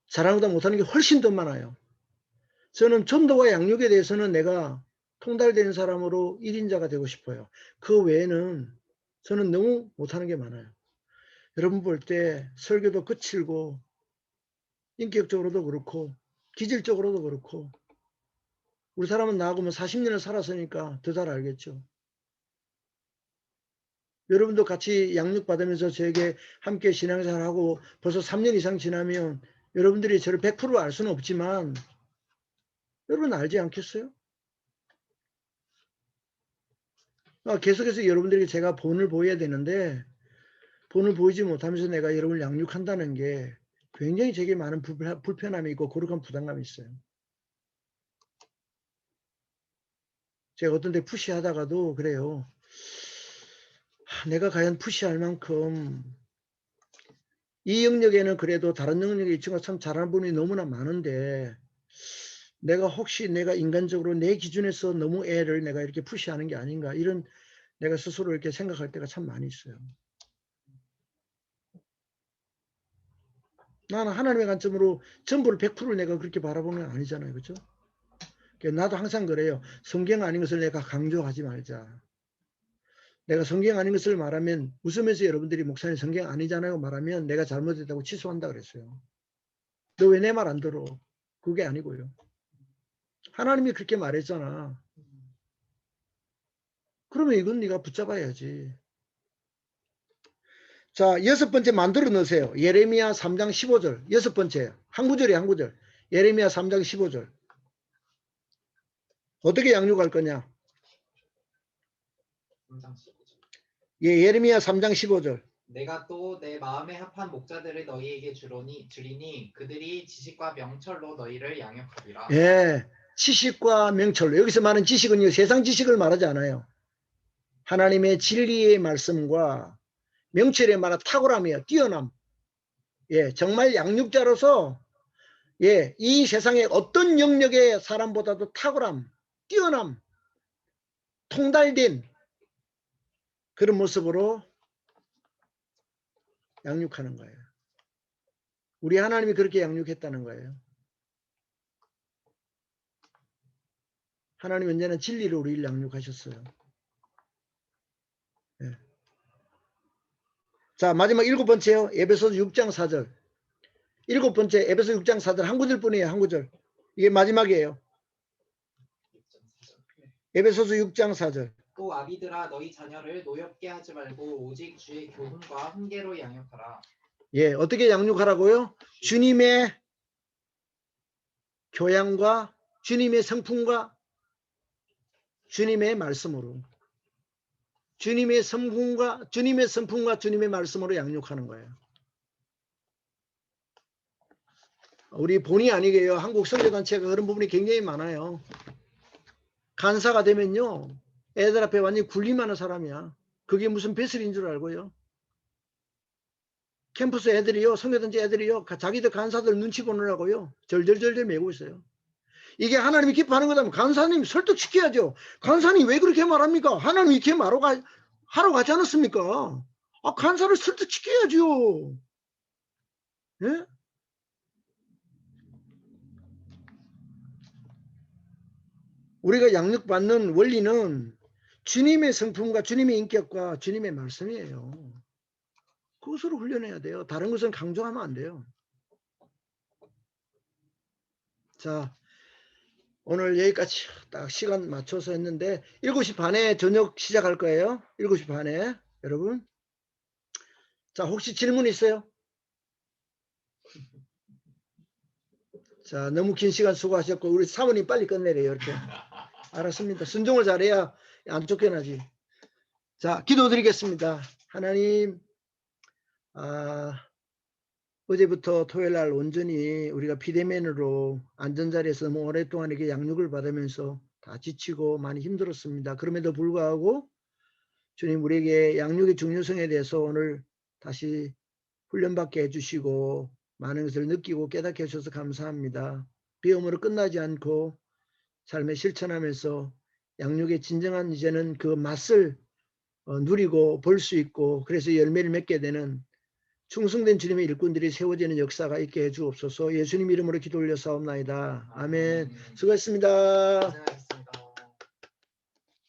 사랑보다 못하는 게 훨씬 더 많아요. 저는 전도와 양육에 대해서는 내가 통달되는 사람으로 1인자가 되고 싶어요. 그 외에는 저는 너무 못하는 게 많아요. 여러분 볼 때 설교도 거칠고 인격적으로도 그렇고 기질적으로도 그렇고, 우리 사람은 나하고 40년을 살았으니까 더 잘 알겠죠. 여러분도 같이 양육받으면서 저에게 함께 신앙생활하고 벌써 3년 이상 지나면 여러분들이 저를 100% 알 수는 없지만 여러분 알지 않겠어요? 계속해서 여러분들에게 제가 본을 보여야 되는데 본을 보이지 못하면서 내가 여러분을 양육한다는 게 굉장히 제게 많은 불편함이 있고 거룩한 부담감이 있어요. 제가 어떤 데 푸시하다가도 그래요. 내가 과연 푸시할 만큼 이 영역에는 그래도 다른 영역에 이 친구가 참 잘하는 분이 너무나 많은데 내가 혹시 내가 인간적으로 내 기준에서 너무 애를 내가 이렇게 푸시하는 게 아닌가 이런 내가 스스로 이렇게 생각할 때가 참 많이 있어요. 나는 하나님의 관점으로 전부를 100% 내가 그렇게 바라보는 건 아니잖아요. 그렇죠? 나도 항상 그래요. 성경 아닌 것을 내가 강조하지 말자. 내가 성경 아닌 것을 말하면 웃으면서 여러분들이 목사님 성경 아니잖아요 말하면 내가 잘못했다고 취소한다 그랬어요. 너 왜 내 말 안 들어? 그게 아니고요. 하나님이 그렇게 말했잖아. 그러면 이건 네가 붙잡아야지. 자, 6번째 만들어 넣으세요. 예레미야 3장 15절. 6번째. 한 구절이에요, 한 구절. 예레미야 3장 15절. 어떻게 양육할 거냐? 예, 예레미야 3장 15절. 내가 또 내 마음에 합한 목자들을 너희에게 주리니 그들이 지식과 명철로 너희를 양육하리라. 예, 지식과 명철로. 여기서 말하는 지식은요, 세상 지식을 말하지 않아요. 하나님의 진리의 말씀과 명철의 말은 탁월함이에요. 뛰어남. 예, 정말 양육자로서 예, 이 세상의 어떤 영역의 사람보다도 탁월함, 뛰어남, 통달된 그런 모습으로 양육하는 거예요. 우리 하나님이 그렇게 양육했다는 거예요. 하나님 언제나 진리로 우리를 양육하셨어요. 예. 자, 마지막 7번째요. 에베소서 6장 4절. 7번째 에베소 6장 4절 한 구절 뿐이에요. 한 구절. 이게 마지막이에요. 에베소서 6장 4절. 또 아비들아 너희 자녀를 노엽게 하지 말고 오직 주의 교훈과 훈계로 양육하라. 예, 어떻게 양육하라고요? 주님의 교양과 주님의 성품과 주님의 말씀으로. 주님의 성품과 주님의 말씀으로 양육하는 거예요. 우리 본의 아니게요. 한국 선교단체가 그런 부분이 굉장히 많아요. 간사가 되면요. 애들 앞에 완전히 군림하는 사람이야. 그게 무슨 배설인 줄 알고요. 캠퍼스 애들이요. 선교단체 애들이요. 자기들 간사들 눈치 보느라고요. 절절절절 매고 있어요. 이게 하나님이 기뻐하는 거다면 간사님 설득시켜야죠. 간사님 왜 그렇게 말합니까? 하나님이 이렇게 하러 가지 않았습니까? 아, 간사를 설득시켜야죠. 예? 우리가 양육받는 원리는 주님의 성품과 주님의 인격과 주님의 말씀이에요. 그것으로 훈련해야 돼요. 다른 것은 강조하면 안 돼요. 자, 오늘 여기까지 딱 시간 맞춰서 했는데 7시 반에 저녁 시작할 거예요. 7시 반에 여러분. 자, 혹시 질문 있어요? 자, 너무 긴 시간 수고하셨고 우리 사모님 빨리 끝내래요. 이렇게. 알았습니다. 순종을 잘해야 안 쫓겨나지. 자, 기도드리겠습니다. 하나님, 어제부터 토요일 날 온전히 우리가 비대면으로 안전자리에서 너무 오랫동안 이렇게 양육을 받으면서 다 지치고 많이 힘들었습니다. 그럼에도 불구하고 주님 우리에게 양육의 중요성에 대해서 오늘 다시 훈련받게 해주시고 많은 것을 느끼고 깨닫게 해주셔서 감사합니다. 비용으로 끝나지 않고 삶에 실천하면서 양육의 진정한 이제는 그 맛을 누리고 볼 수 있고 그래서 열매를 맺게 되는 충성된 주님의 일꾼들이 세워지는 역사가 있게 해 주옵소서. 예수님 이름으로 기도 올려 사옵나이다. 아멘. 수고했습니다.